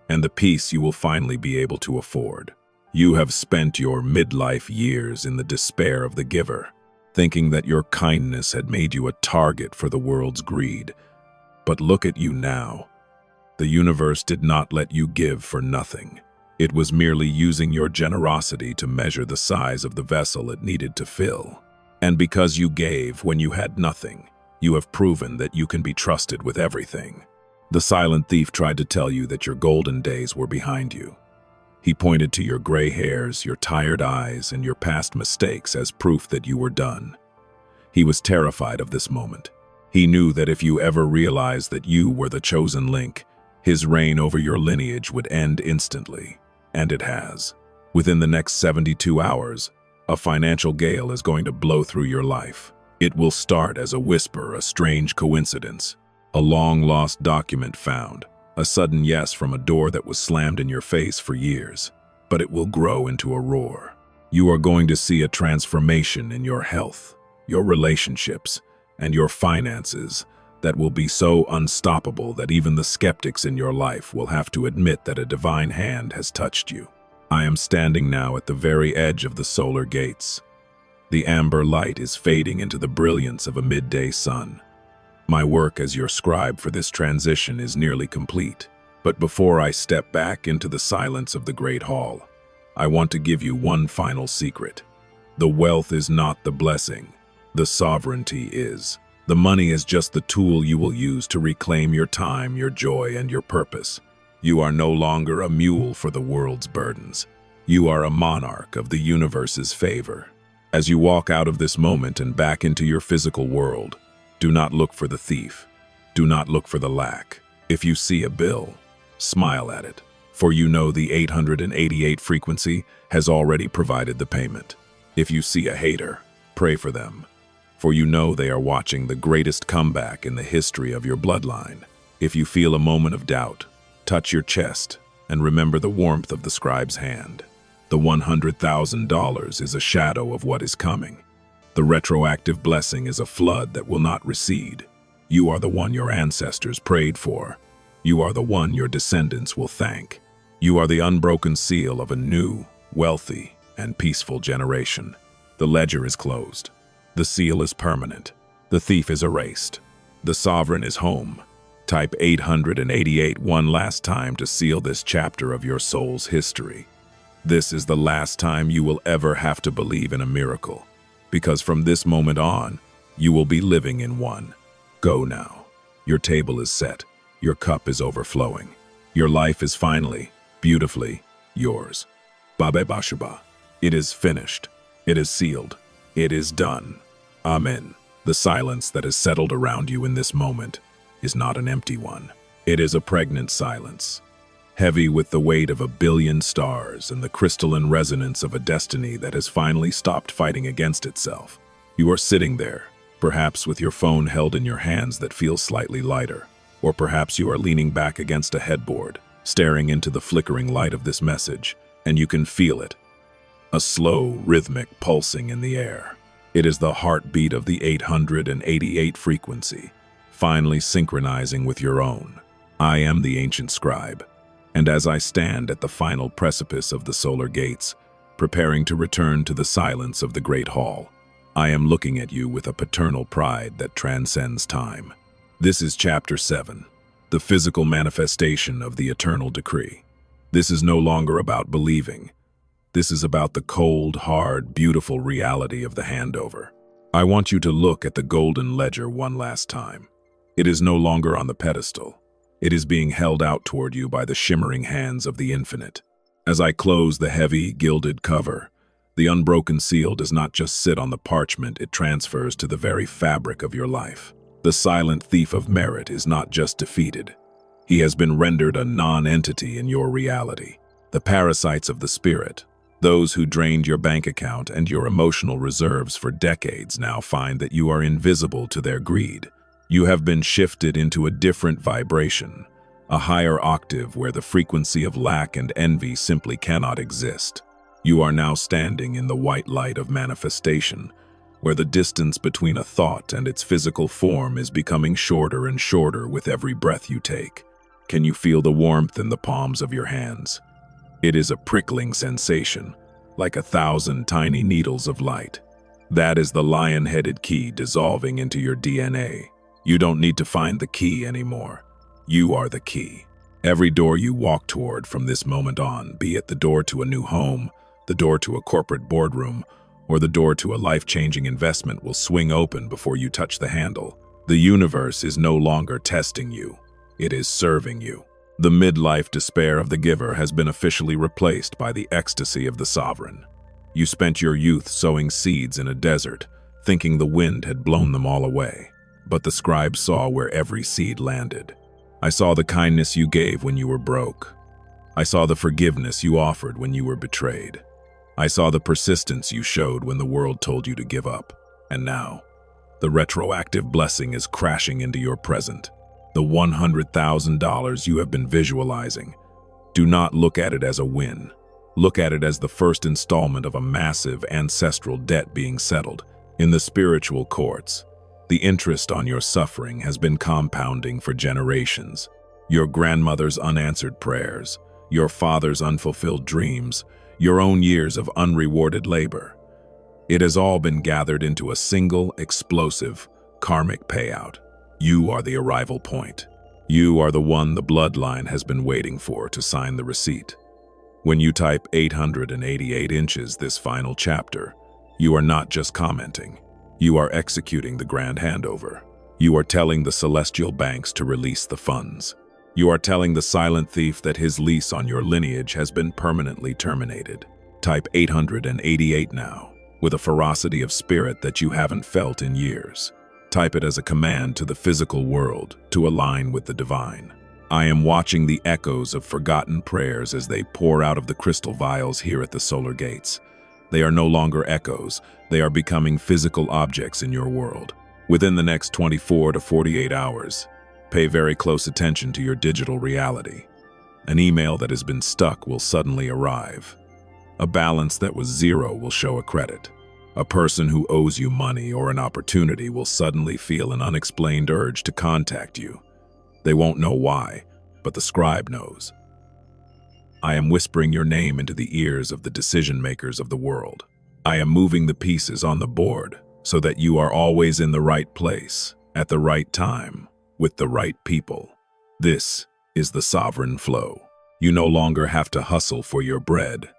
and the peace you will finally be able to afford. You have spent your midlife years in the despair of the giver, thinking that your kindness had made you a target for the world's greed. But look at you now. The universe did not let you give for nothing. It was merely using your generosity to measure the size of the vessel it needed to fill. And because you gave when you had nothing, you have proven that you can be trusted with everything. The silent thief tried to tell you that your golden days were behind you. He pointed to your gray hairs, your tired eyes, and your past mistakes as proof that you were done. He was terrified of this moment. He knew that if you ever realized that you were the chosen link, his reign over your lineage would end instantly. And it has. Within the next 72 hours, a financial gale is going to blow through your life. It will start as a whisper, a strange coincidence, a long-lost document found, a sudden yes from a door that was slammed in your face for years. But it will grow into a roar. You are going to see a transformation in your health, your relationships, and your finances that will be so unstoppable that even the skeptics in your life will have to admit that a divine hand has touched you. I am standing now at the very edge of the solar gates. The amber light is fading into the brilliance of a midday sun. My work as your scribe for this transition is nearly complete. But before I step back into the silence of the Great Hall, I want to give you one final secret. The wealth is not the blessing. The sovereignty is. The money is just the tool you will use to reclaim your time, your joy, and your purpose. You are no longer a mule for the world's burdens. You are a monarch of the universe's favor. As you walk out of this moment and back into your physical world, do not look for the thief. Do not look for the lack. If you see a bill, smile at it. for you know the 888 frequency has already provided the payment. If you see a hater, pray for them, for you know they are watching the greatest comeback in the history of your bloodline. If you feel a moment of doubt, touch your chest and remember the warmth of the scribe's hand. The $100,000 is a shadow of what is coming. The retroactive blessing is a flood that will not recede. You are the one your ancestors prayed for. You are the one your descendants will thank. You are the unbroken seal of a new, wealthy, and peaceful generation. The ledger is closed. The seal is permanent. The thief is erased. The sovereign is home. Type 888 one last time to seal this chapter of your soul's history. This is the last time you will ever have to believe in a miracle, because from this moment on, you will be living in one. Go now. Your table is set. Your cup is overflowing. Your life is finally, beautifully, yours. Babe Bashuba. It is finished. It is sealed. It is done. Amen. The silence that has settled around you in this moment is not an empty one. It is a pregnant silence, heavy with the weight of 1 billion stars and the crystalline resonance of a destiny that has finally stopped fighting against itself. You are sitting there, perhaps with your phone held in your hands that feels slightly lighter, or perhaps you are leaning back against a headboard, staring into the flickering light of this message, and you can feel it, a slow, rhythmic pulsing in the air. It is the heartbeat of the 888 frequency, finally synchronizing with your own. I am the ancient scribe, and as I stand at the final precipice of the solar gates, preparing to return to the silence of the great hall, I am looking at you with a paternal pride that transcends time. This is Chapter 7, the physical manifestation of the eternal decree. This is no longer about believing. This is about the cold, hard, beautiful reality of the handover. I want you to look at the golden ledger one last time. It is no longer on the pedestal. It is being held out toward you by the shimmering hands of the infinite. As I close the heavy, gilded cover, the unbroken seal does not just sit on the parchment, it transfers to the very fabric of your life. The silent thief of merit is not just defeated. He has been rendered a non-entity in your reality. The parasites of the spirit, those who drained your bank account and your emotional reserves for decades, now find that you are invisible to their greed. You have been shifted into a different vibration, a higher octave where the frequency of lack and envy simply cannot exist. You are now standing in the white light of manifestation, where the distance between a thought and its physical form is becoming shorter and shorter with every breath you take. Can you feel the warmth in the palms of your hands? It is a prickling sensation, like 1,000 tiny needles of light. That is the lion-headed key dissolving into your DNA. You don't need to find the key anymore. You are the key. Every door you walk toward from this moment on, be it the door to a new home, the door to a corporate boardroom, or the door to a life-changing investment, will swing open before you touch the handle. The universe is no longer testing you. It is serving you. The midlife despair of the giver has been officially replaced by the ecstasy of the sovereign. You spent your youth sowing seeds in a desert, thinking the wind had blown them all away. But the scribe saw where every seed landed. I saw the kindness you gave when you were broke. I saw the forgiveness you offered when you were betrayed. I saw the persistence you showed when the world told you to give up. And now, the retroactive blessing is crashing into your present. The $100,000 you have been visualizing. Do not look at it as a win. Look at it as the first installment of a massive ancestral debt being settled. In the spiritual courts, the interest on your suffering has been compounding for generations. Your grandmother's unanswered prayers, your father's unfulfilled dreams, your own years of unrewarded labor. It has all been gathered into a single, explosive, karmic payout. You are the arrival point. You are the one the bloodline has been waiting for to sign the receipt. When you type 888 inches this final chapter, you are not just commenting. You are executing the grand handover. You are telling the celestial banks to release the funds. You are telling the silent thief that his lease on your lineage has been permanently terminated. Type 888 now, with a ferocity of spirit that you haven't felt in years. Type it as a command to the physical world to align with the divine. I am watching the echoes of forgotten prayers as they pour out of the crystal vials here at the solar gates. They are no longer echoes, they are becoming physical objects in your world. Within the next 24 to 48 hours, pay very close attention to your digital reality. An email that has been stuck will suddenly arrive. A balance that was zero will show a credit. A person who owes you money or an opportunity will suddenly feel an unexplained urge to contact you. They won't know why, but the scribe knows. I am whispering your name into the ears of the decision makers of the world. I am moving the pieces on the board so that you are always in the right place, at the right time, with the right people. This is the sovereign flow. You no longer have to hustle for your bread.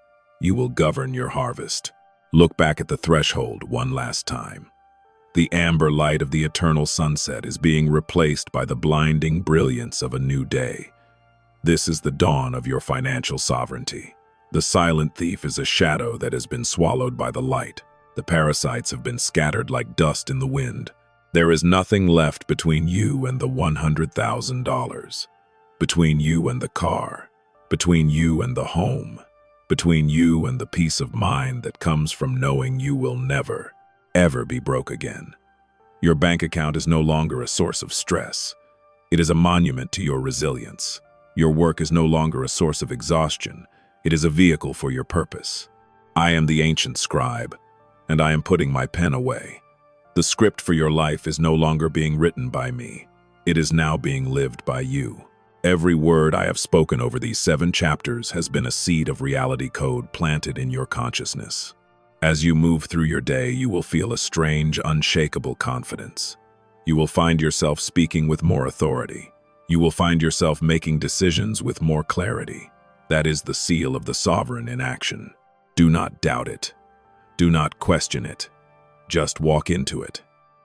You will govern your harvest. Look back at the threshold one last time. The amber light of the eternal sunset is being replaced by the blinding brilliance of a new day. This is the dawn of your financial sovereignty. The silent thief is a shadow that has been swallowed by the light. The parasites have been scattered like dust in the wind. There is nothing left between you and the $100,000. Between you and the car. Between you and the home. Between you and the peace of mind that comes from knowing you will never, ever be broke again. Your bank account is no longer a source of stress. It is a monument to your resilience. Your work is no longer a source of exhaustion. It is a vehicle for your purpose. I am the ancient scribe, and I am putting my pen away. The script for your life is no longer being written by me. It is now being lived by you. Every word I have spoken over these 7 chapters has been a seed of reality code planted in your consciousness. As you move through your day, you will feel a strange, unshakable confidence. You will find yourself speaking with more authority. You will find yourself making decisions with more clarity. That is the seal of the sovereign in action. Do not doubt it. Do not question it. Just walk into it.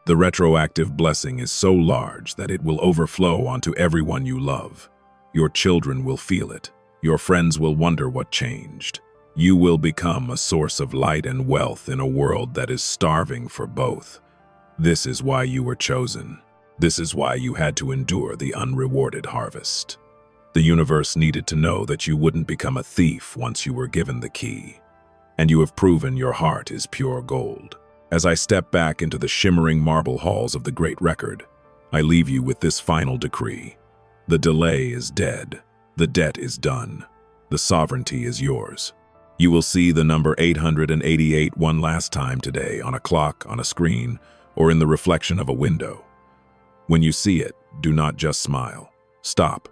The retroactive blessing is so large that it will overflow onto everyone you love. Your children will feel it. Your friends will wonder what changed. You will become a source of light and wealth in a world that is starving for both. This is why you were chosen. This is why you had to endure the unrewarded harvest. The universe needed to know that you wouldn't become a thief once you were given the key. And you have proven your heart is pure gold. As I step back into the shimmering marble halls of the Great Record, I leave you with this final decree. The delay is dead. The debt is done. The sovereignty is yours. You will see the number 888 one last time today on a clock, on a screen, or in the reflection of a window. When you see it, do not just smile. Stop,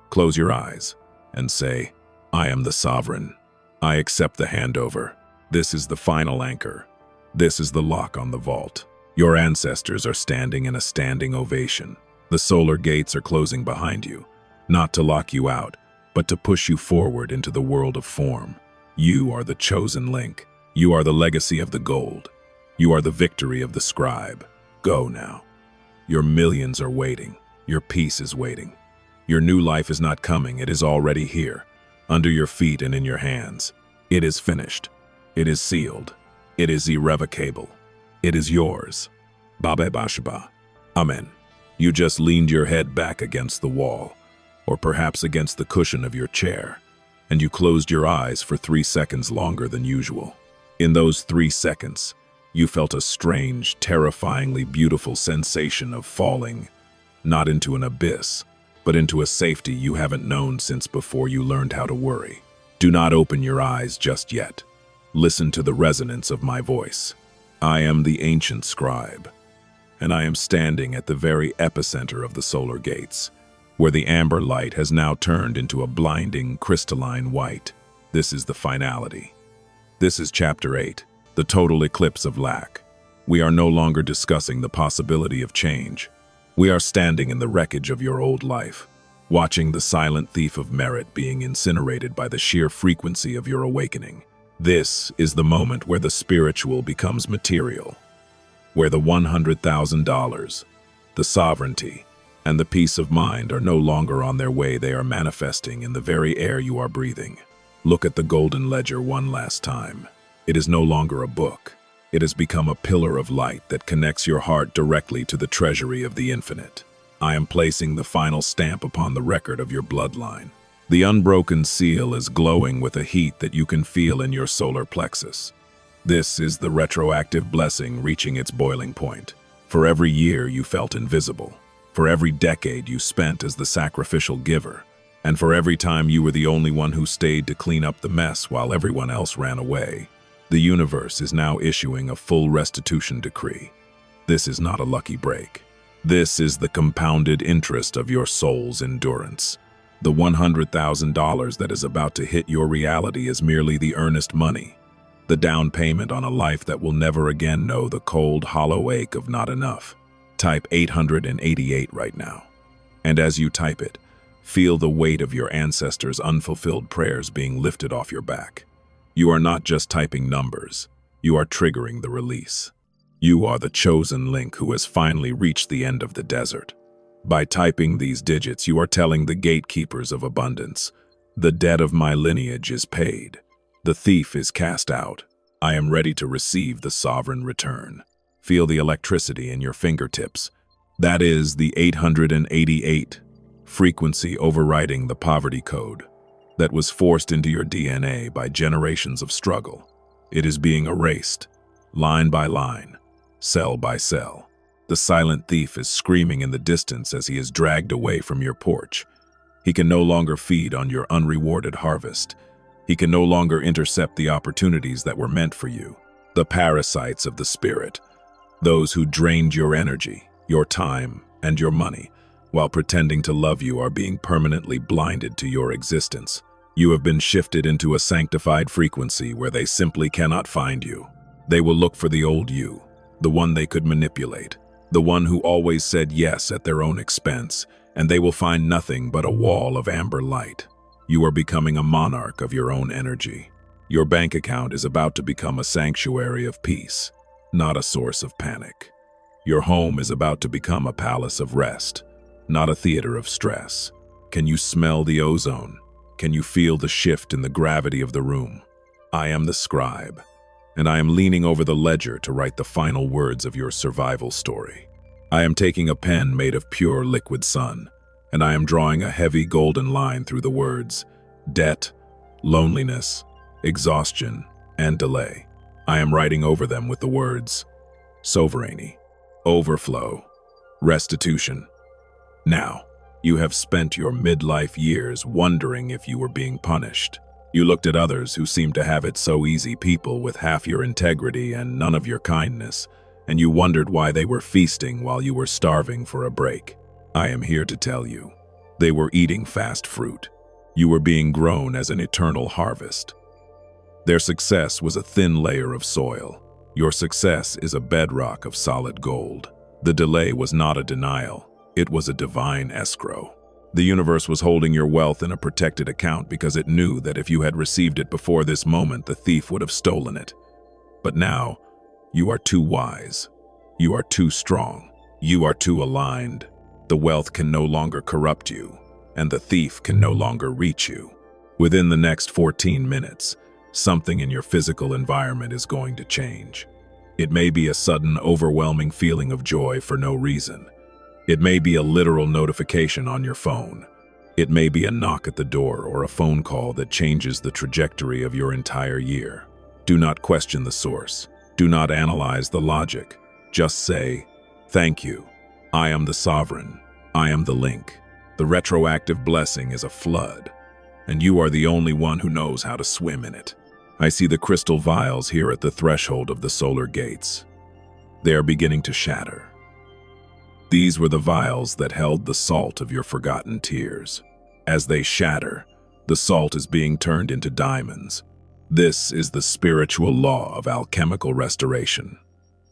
close your eyes, and say, I am the sovereign. I accept the handover. This is the final anchor. This is the lock on the vault. Your ancestors are standing in a standing ovation. The solar gates are closing behind you, not to lock you out, but to push you forward into the world of form. You are the chosen link. You are the legacy of the gold. You are the victory of the scribe. Go now. Your millions are waiting. Your peace is waiting. Your new life is not coming. It is already here, under your feet and in your hands. It is finished. It is sealed. It is irrevocable. It is yours. Babe Bashaba. Amen. You just leaned your head back against the wall, or perhaps against the cushion of your chair, and you closed your eyes for 3 seconds longer than usual. In those 3 seconds, you felt a strange, terrifyingly beautiful sensation of falling, not into an abyss, but into a safety you haven't known since before you learned how to worry. Do not open your eyes just yet. Listen to the resonance of my voice. I am the ancient scribe, and I am standing at the very epicenter of the solar gates, where the amber light has now turned into a blinding, crystalline white. This is the finality. This is Chapter 8, the total eclipse of lack. We are no longer discussing the possibility of change. We are standing in the wreckage of your old life, watching the silent thief of merit being incinerated by the sheer frequency of your awakening. This is the moment where the spiritual becomes material, where the $100,000, the sovereignty, and the peace of mind are no longer on their way. They are manifesting in the very air you are breathing. Look at the golden ledger one last time. It is no longer a book. It has become a pillar of light that connects your heart directly to the treasury of the infinite. I am placing the final stamp upon the record of your bloodline. The unbroken seal is glowing with a heat that you can feel in your solar plexus. This is the retroactive blessing reaching its boiling point. For every year you felt invisible, for every decade you spent as the sacrificial giver, and for every time you were the only one who stayed to clean up the mess while everyone else ran away, the universe is now issuing a full restitution decree. This is not a lucky break. This is the compounded interest of your soul's endurance. The $100,000 that is about to hit your reality is merely the earnest money, the down payment on a life that will never again know the cold, hollow ache of not enough. Type 888 right now. And as you type it, feel the weight of your ancestors' unfulfilled prayers being lifted off your back. You are not just typing numbers, you are triggering the release. You are the chosen link who has finally reached the end of the desert. By typing these digits, you are telling the gatekeepers of abundance, the debt of my lineage is paid. The thief is cast out. I am ready to receive the sovereign return. Feel the electricity in your fingertips. That is the 888 frequency overriding the poverty code that was forced into your DNA by generations of struggle. It is being erased, line by line, cell by cell. The silent thief is screaming in the distance as he is dragged away from your porch. He can no longer feed on your unrewarded harvest. He can no longer intercept the opportunities that were meant for you. The parasites of the spirit, those who drained your energy, your time, and your money, while pretending to love you, are being permanently blinded to your existence. You have been shifted into a sanctified frequency where they simply cannot find you. They will look for the old you, the one they could manipulate, the one who always said yes at their own expense, and they will find nothing but a wall of amber light. You are becoming a monarch of your own energy. Your bank account is about to become a sanctuary of peace, not a source of panic. Your home is about to become a palace of rest, not a theater of stress. Can you smell the ozone? Can you feel the shift in the gravity of the room? I am the scribe, and I am leaning over the ledger to write the final words of your survival story. I am taking a pen made of pure liquid sun, and I am drawing a heavy golden line through the words debt, loneliness, exhaustion, and delay. I am writing over them with the words sovereignty, overflow, restitution. Now, you have spent your midlife years wondering if you were being punished. You looked at others who seemed to have it so easy, people with half your integrity and none of your kindness, and you wondered why they were feasting while you were starving for a break. I am here to tell you, they were eating fast fruit. You were being grown as an eternal harvest. Their success was a thin layer of soil. Your success is a bedrock of solid gold. The delay was not a denial, it was a divine escrow. The universe was holding your wealth in a protected account because it knew that if you had received it before this moment, the thief would have stolen it. But now, you are too wise. You are too strong. You are too aligned. The wealth can no longer corrupt you, and the thief can no longer reach you. Within the next 14 minutes, something in your physical environment is going to change. It may be a sudden, overwhelming feeling of joy for no reason. It may be a literal notification on your phone. It may be a knock at the door or a phone call that changes the trajectory of your entire year. Do not question the source. Do not analyze the logic. Just say, thank you. I am the sovereign. I am the link. The retroactive blessing is a flood, and you are the only one who knows how to swim in it. I see the crystal vials here at the threshold of the solar gates. They are beginning to shatter. These were the vials that held the salt of your forgotten tears. As they shatter, the salt is being turned into diamonds. This is the spiritual law of alchemical restoration.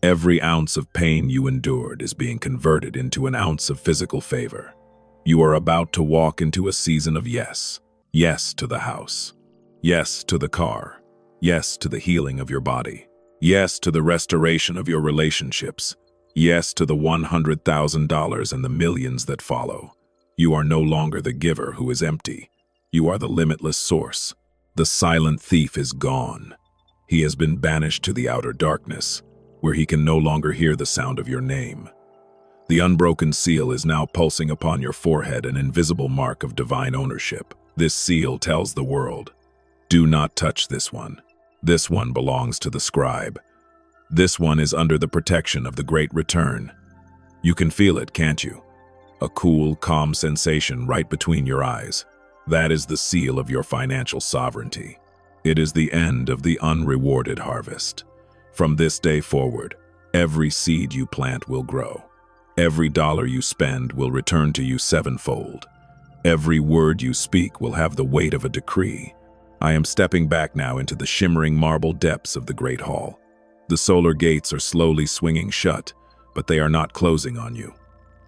Every ounce of pain you endured is being converted into an ounce of physical favor. You are about to walk into a season of yes. Yes to the house. Yes to the car. Yes to the healing of your body. Yes to the restoration of your relationships. Yes to the $100,000 and the millions that follow. You are no longer the giver who is empty. You are the limitless source. The silent thief is gone. He has been banished to the outer darkness, where he can no longer hear the sound of your name. The unbroken seal is now pulsing upon your forehead, an invisible mark of divine ownership. This seal tells the world, do not touch this one. This one belongs to the scribe. This one is under the protection of the great return. You can feel it, can't you? A cool, calm sensation right between your eyes. That is the seal of your financial sovereignty. It is the end of the unrewarded harvest. From this day forward, every seed you plant will grow. Every dollar you spend will return to you sevenfold. Every word you speak will have the weight of a decree. I am stepping back now into the shimmering marble depths of the Great Hall. The solar gates are slowly swinging shut, but they are not closing on you.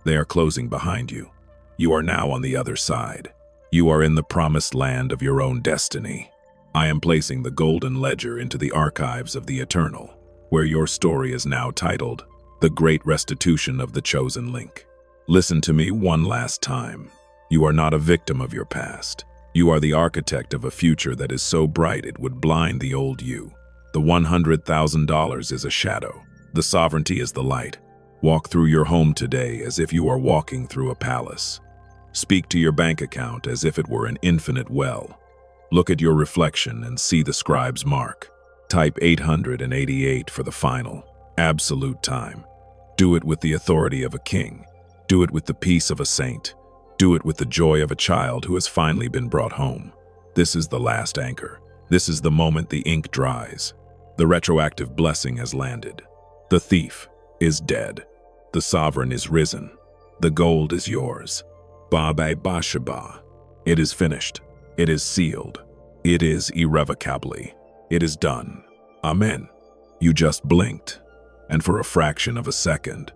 They are closing behind you. You are now on the other side. You are in the promised land of your own destiny. I am placing the golden ledger into the archives of the eternal, where your story is now titled, The Great Restitution of the Chosen Link. Listen to me one last time. You are not a victim of your past. You are the architect of a future that is so bright it would blind the old you. The $100,000 is a shadow. The sovereignty is the light. Walk through your home today as if you are walking through a palace. Speak to your bank account as if it were an infinite well. Look at your reflection and see the scribe's mark. Type 888 for the final, absolute time. Do it with the authority of a king. Do it with the peace of a saint. Do it with the joy of a child who has finally been brought home. This is the last anchor. This is the moment the ink dries. The retroactive blessing has landed. The thief is dead. The sovereign is risen. The gold is yours. Ba-ba ba-shaba. It is finished. It is sealed. It is irrevocably. It is done. Amen. You just blinked, and for a fraction of a second,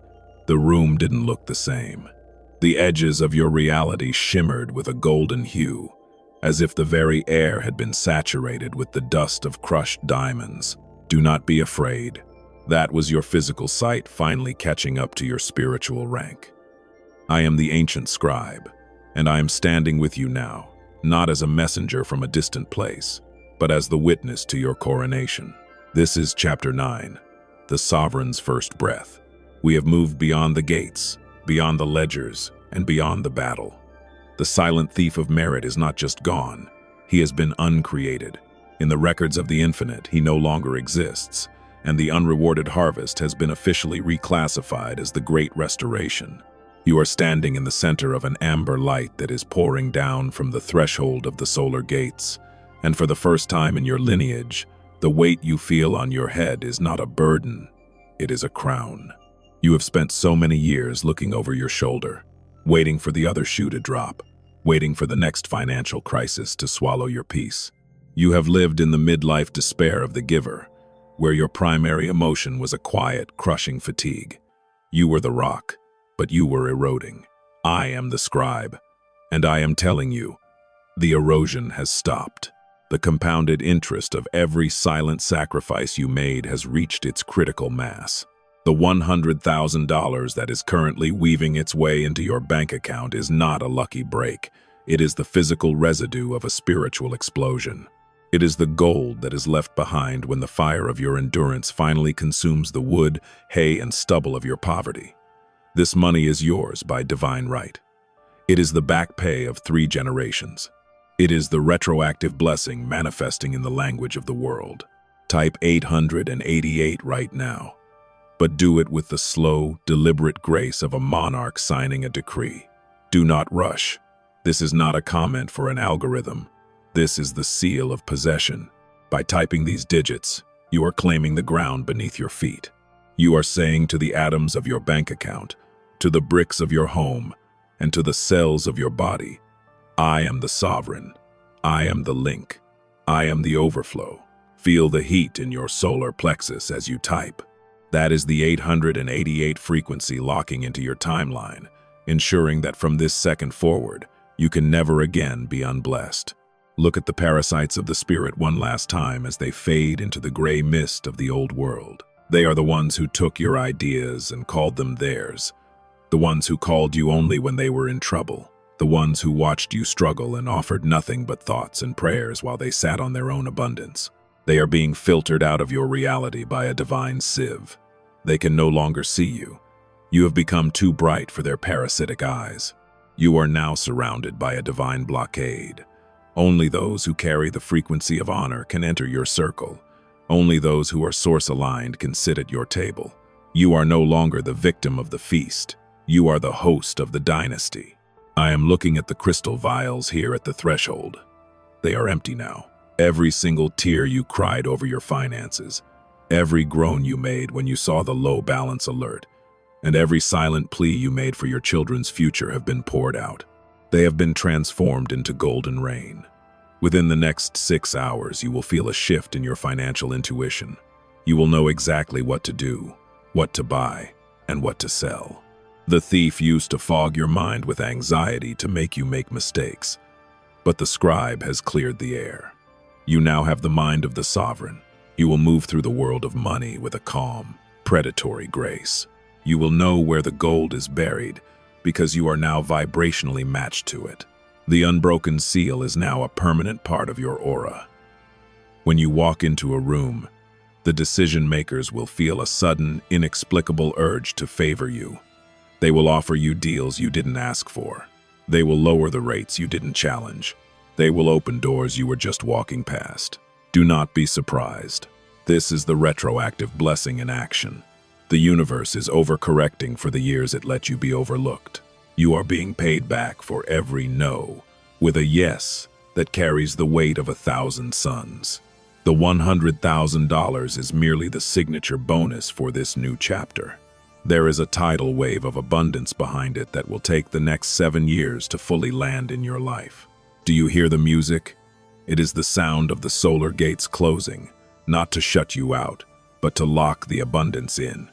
the room didn't look the same. The edges of your reality shimmered with a golden hue, as if the very air had been saturated with the dust of crushed diamonds. Do not be afraid. That was your physical sight finally catching up to your spiritual rank. I am the ancient scribe, and I am standing with you now, not as a messenger from a distant place, but as the witness to your coronation. This is Chapter 9, the Sovereign's First Breath. We have moved beyond the gates, beyond the ledgers, and beyond the battle. The silent thief of merit is not just gone, he has been uncreated. In the records of the infinite, he no longer exists, and the unrewarded harvest has been officially reclassified as the Great Restoration. You are standing in the center of an amber light that is pouring down from the threshold of the solar gates, and for the first time in your lineage, the weight you feel on your head is not a burden, it is a crown. You have spent so many years looking over your shoulder, waiting for the other shoe to drop, waiting for the next financial crisis to swallow your peace. You have lived in the midlife despair of the giver, where your primary emotion was a quiet, crushing fatigue. You were the rock, but you were eroding. I am the scribe, and I am telling you, the erosion has stopped. The compounded interest of every silent sacrifice you made has reached its critical mass. The $100,000 that is currently weaving its way into your bank account is not a lucky break. It is the physical residue of a spiritual explosion. It is the gold that is left behind when the fire of your endurance finally consumes the wood, hay, and stubble of your poverty. This money is yours by divine right. It is the back pay of 3 generations. It is the retroactive blessing manifesting in the language of the world. Type 888 right now. But do it with the slow, deliberate grace of a monarch signing a decree. Do not rush. This is not a comment for an algorithm. This is the seal of possession. By typing these digits, you are claiming the ground beneath your feet. You are saying to the atoms of your bank account, to the bricks of your home, and to the cells of your body, I am the sovereign. I am the link. I am the overflow. Feel the heat in your solar plexus as you type. That is the 888 frequency locking into your timeline, ensuring that from this second forward, you can never again be unblessed. Look at the parasites of the spirit one last time as they fade into the gray mist of the old world. They are the ones who took your ideas and called them theirs. The ones who called you only when they were in trouble. The ones who watched you struggle and offered nothing but thoughts and prayers while they sat on their own abundance. They are being filtered out of your reality by a divine sieve. They can no longer see you. You have become too bright for their parasitic eyes. You are now surrounded by a divine blockade. Only those who carry the frequency of honor can enter your circle. Only those who are source-aligned can sit at your table. You are no longer the victim of the feast. You are the host of the dynasty. I am looking at the crystal vials here at the threshold. They are empty now. Every single tear you cried over your finances, every groan you made when you saw the low balance alert, and every silent plea you made for your children's future have been poured out. They have been transformed into golden rain. Within the next 6 hours, you will feel a shift in your financial intuition. You will know exactly what to do, what to buy, and what to sell. The thief used to fog your mind with anxiety to make you make mistakes, but the scribe has cleared the air. You now have the mind of the sovereign. You will move through the world of money with a calm, predatory grace. You will know where the gold is buried because you are now vibrationally matched to it. The unbroken seal is now a permanent part of your aura. When you walk into a room, the decision makers will feel a sudden, inexplicable urge to favor you. They will offer you deals you didn't ask for. They will lower the rates you didn't challenge. They will open doors you were just walking past. Do not be surprised. This is the retroactive blessing in action. The universe is overcorrecting for the years it let you be overlooked. You are being paid back for every no, with a yes that carries the weight of 1,000 suns. The $100,000 is merely the signature bonus for this new chapter. There is a tidal wave of abundance behind it that will take the next 7 years to fully land in your life. Do you hear the music? It is the sound of the solar gates closing, not to shut you out, but to lock the abundance in.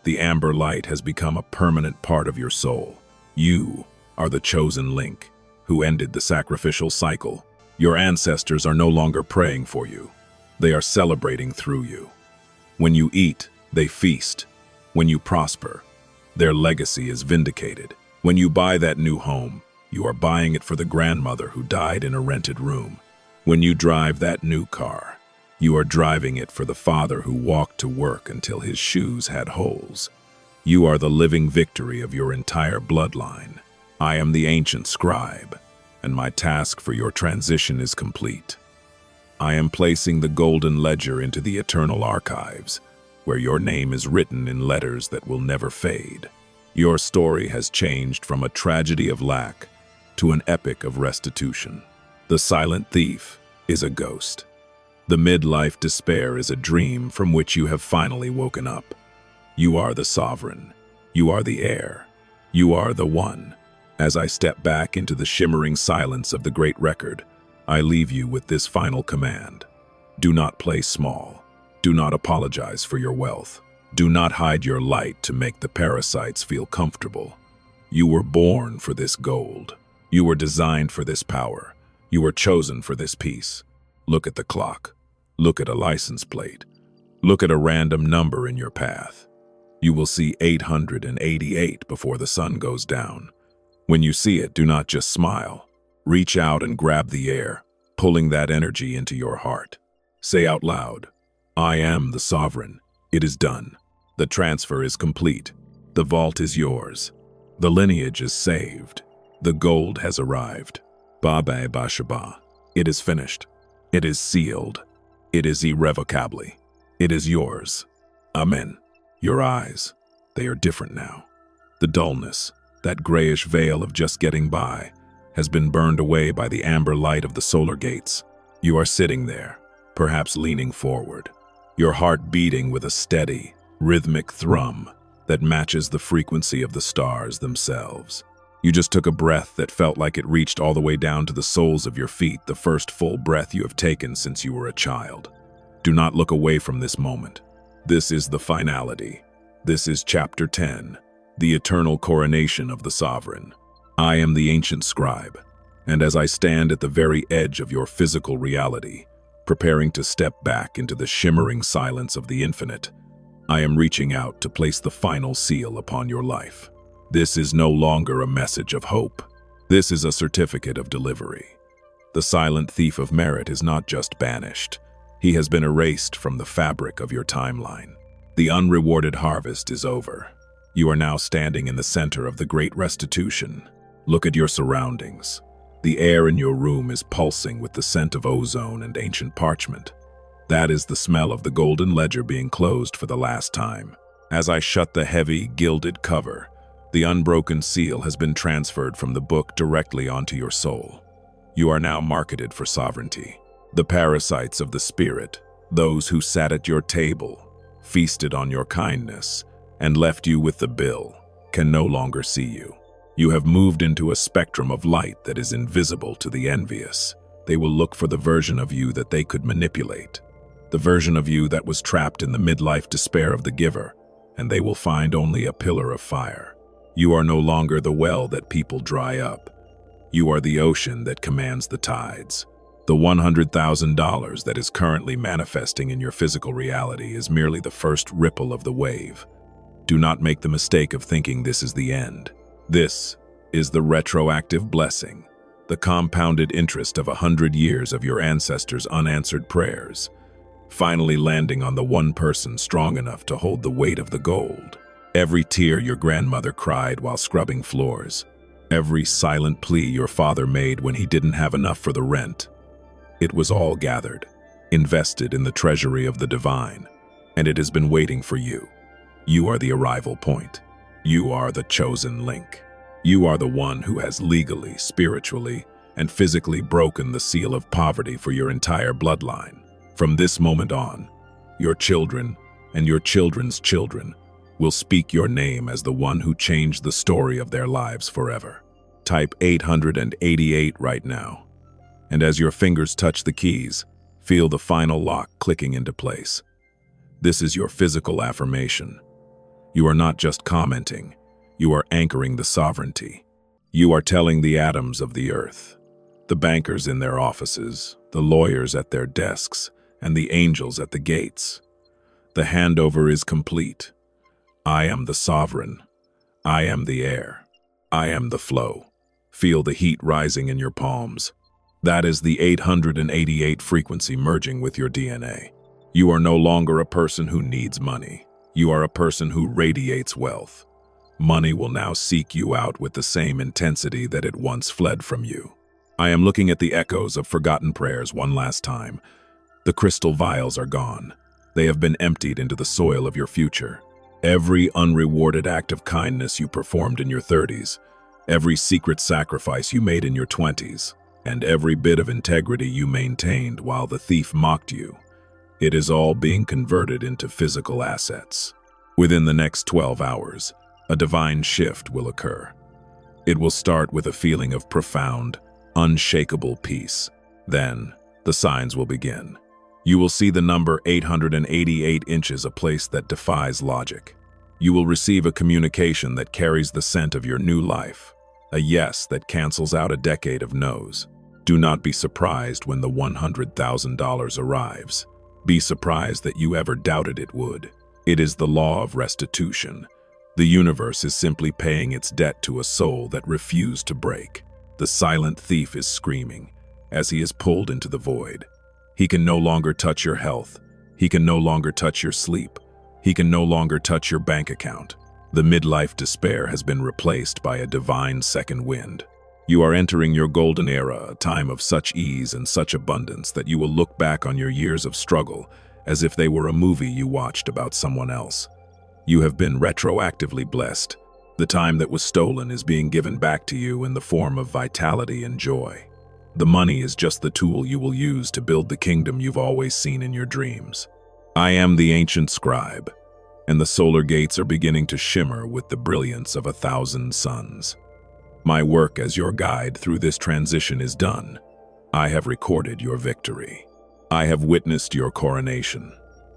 The amber light has become a permanent part of your soul. You are the chosen link, who ended the sacrificial cycle. Your ancestors are no longer praying for you. They are celebrating through you. When you eat, they feast. When you prosper, their legacy is vindicated. When you buy that new home, you are buying it for the grandmother who died in a rented room. When you drive that new car, you are driving it for the father who walked to work until his shoes had holes. You are the living victory of your entire bloodline. I am the ancient scribe, and my task for your transition is complete. I am placing the golden ledger into the eternal archives, where your name is written in letters that will never fade. Your story has changed from a tragedy of lack to an epic of restitution. The silent thief is a ghost. The midlife despair is a dream from which you have finally woken up. You are the sovereign. You are the heir. You are the one. As I step back into the shimmering silence of the great record, I leave you with this final command. Do not play small. Do not apologize for your wealth. Do not hide your light to make the parasites feel comfortable. You were born for this gold. You were designed for this power. You were chosen for this peace. Look at the clock. Look at a license plate. Look at a random number in your path. You will see 888 before the sun goes down. When you see it, do not just smile. Reach out and grab the air, pulling that energy into your heart. Say out loud, I am the sovereign. It is done. The transfer is complete. The vault is yours. The lineage is saved. The gold has arrived. Ba-ba ba-shaba. It is finished. It is sealed. It is irrevocably. It is yours. Amen. Your eyes, they are different now. The dullness, that grayish veil of just getting by, has been burned away by the amber light of the solar gates. You are sitting there, perhaps leaning forward, your heart beating with a steady, rhythmic thrum that matches the frequency of the stars themselves. You just took a breath that felt like it reached all the way down to the soles of your feet, the first full breath you have taken since you were a child. Do not look away from this moment. This is the finality. This is Chapter 10, the eternal coronation of the sovereign. I am the ancient scribe, and as I stand at the very edge of your physical reality, preparing to step back into the shimmering silence of the infinite, I am reaching out to place the final seal upon your life. This is no longer a message of hope. This is a certificate of delivery. The silent thief of merit is not just banished. He has been erased from the fabric of your timeline. The unrewarded harvest is over. You are now standing in the center of the Great Restitution. Look at your surroundings. The air in your room is pulsing with the scent of ozone and ancient parchment. That is the smell of the golden ledger being closed for the last time. As I shut the heavy, gilded cover, the unbroken seal has been transferred from the book directly onto your soul. You are now marketed for sovereignty. The parasites of the spirit, those who sat at your table, feasted on your kindness, and left you with the bill, can no longer see you. You have moved into a spectrum of light that is invisible to the envious. They will look for the version of you that they could manipulate, the version of you that was trapped in the midlife despair of the giver, and they will find only a pillar of fire. You are no longer the well that people dry up. You are the ocean that commands the tides. The $100,000 that is currently manifesting in your physical reality is merely the first ripple of the wave. Do not make the mistake of thinking this is the end. This is the retroactive blessing, the compounded interest of 100 years of your ancestors' unanswered prayers, finally landing on the one person strong enough to hold the weight of the gold. Every tear your grandmother cried while scrubbing floors, every silent plea your father made when he didn't have enough for the rent, it was all gathered, invested in the treasury of the divine, and it has been waiting for you. You are the arrival point. You are the chosen link. You are the one who has legally, spiritually, and physically broken the seal of poverty for your entire bloodline. From this moment on, your children and your children's children will speak your name as the one who changed the story of their lives forever. Type 888 right now, and as your fingers touch the keys, feel the final lock clicking into place. This is your physical affirmation. You are not just commenting, you are anchoring the sovereignty. You are telling the atoms of the earth, the bankers in their offices, the lawyers at their desks, and the angels at the gates. The handover is complete. I am the sovereign. I am the air. I am the flow. Feel the heat rising in your palms. That is the 888 frequency merging with your DNA. You are no longer a person who needs money. You are a person who radiates wealth. Money will now seek you out with the same intensity that it once fled from you. I am looking at the echoes of forgotten prayers one last time. The crystal vials are gone. They have been emptied into the soil of your future. Every unrewarded act of kindness you performed in your 30s, every secret sacrifice you made in your 20s, and every bit of integrity you maintained while the thief mocked you, it is all being converted into physical assets. Within the next 12 hours, a divine shift will occur. It will start with a feeling of profound, unshakable peace. Then, the signs will begin. You will see the number 888 inches, a place that defies logic. You will receive a communication that carries the scent of your new life, a yes that cancels out a decade of no's. Do not be surprised when the $100,000 arrives. Be surprised that you ever doubted it would. It is the law of restitution. The universe is simply paying its debt to a soul that refused to break. The silent thief is screaming as he is pulled into the void. He can no longer touch your health. He can no longer touch your sleep. He can no longer touch your bank account. The midlife despair has been replaced by a divine second wind. You are entering your golden era, a time of such ease and such abundance that you will look back on your years of struggle as if they were a movie you watched about someone else. You have been retroactively blessed. The time that was stolen is being given back to you in the form of vitality and joy. The money is just the tool you will use to build the kingdom you've always seen in your dreams. I am the ancient scribe, and the solar gates are beginning to shimmer with the brilliance of 1,000 suns. My work as your guide through this transition is done. I have recorded your victory. I have witnessed your coronation.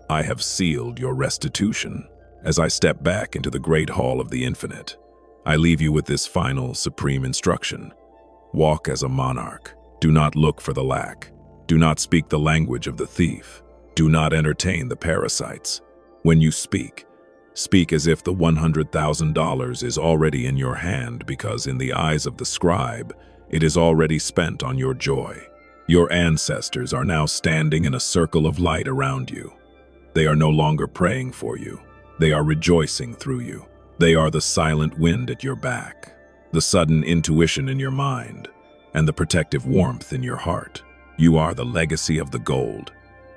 I have sealed your restitution. As I step back into the great hall of the infinite, I leave you with this final, supreme instruction. Walk as a monarch. Do not look for the lack. Do not speak the language of the thief. Do not entertain the parasites. When you speak, speak as if the $100,000 is already in your hand, because in the eyes of the scribe, it is already spent on your joy. Your ancestors are now standing in a circle of light around you. They are no longer praying for you. They are rejoicing through you. They are the silent wind at your back, the sudden intuition in your mind, and the protective warmth in your heart. You are the legacy of the gold.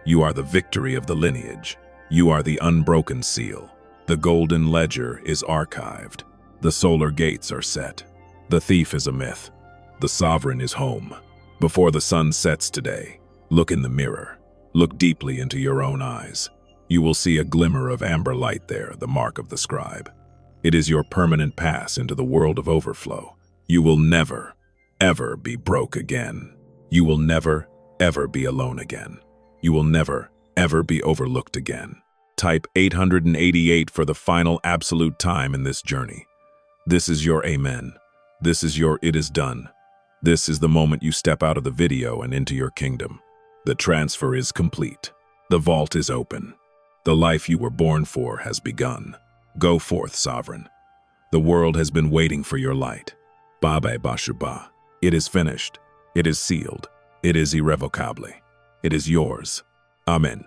You are the victory of the lineage. You are the unbroken seal. The golden ledger is archived. The solar gates are set. The thief is a myth. The sovereign is home. Before the sun sets today, look in the mirror. Look deeply into your own eyes. You will see a glimmer of amber light there, the mark of the scribe. It is your permanent pass into the world of overflow. You will never, ever be broke again. You will never, ever be alone again. You will never, ever be overlooked again. Type 888 for the final absolute time in this journey. This is your amen. This is your it is done. This is the moment you step out of the video and into your kingdom. The transfer is complete. The vault is open. The life you were born for has begun. Go forth, sovereign. The world has been waiting for your light. Babe Bashuba. It is finished. It is sealed. It is irrevocable. It is yours. Amen.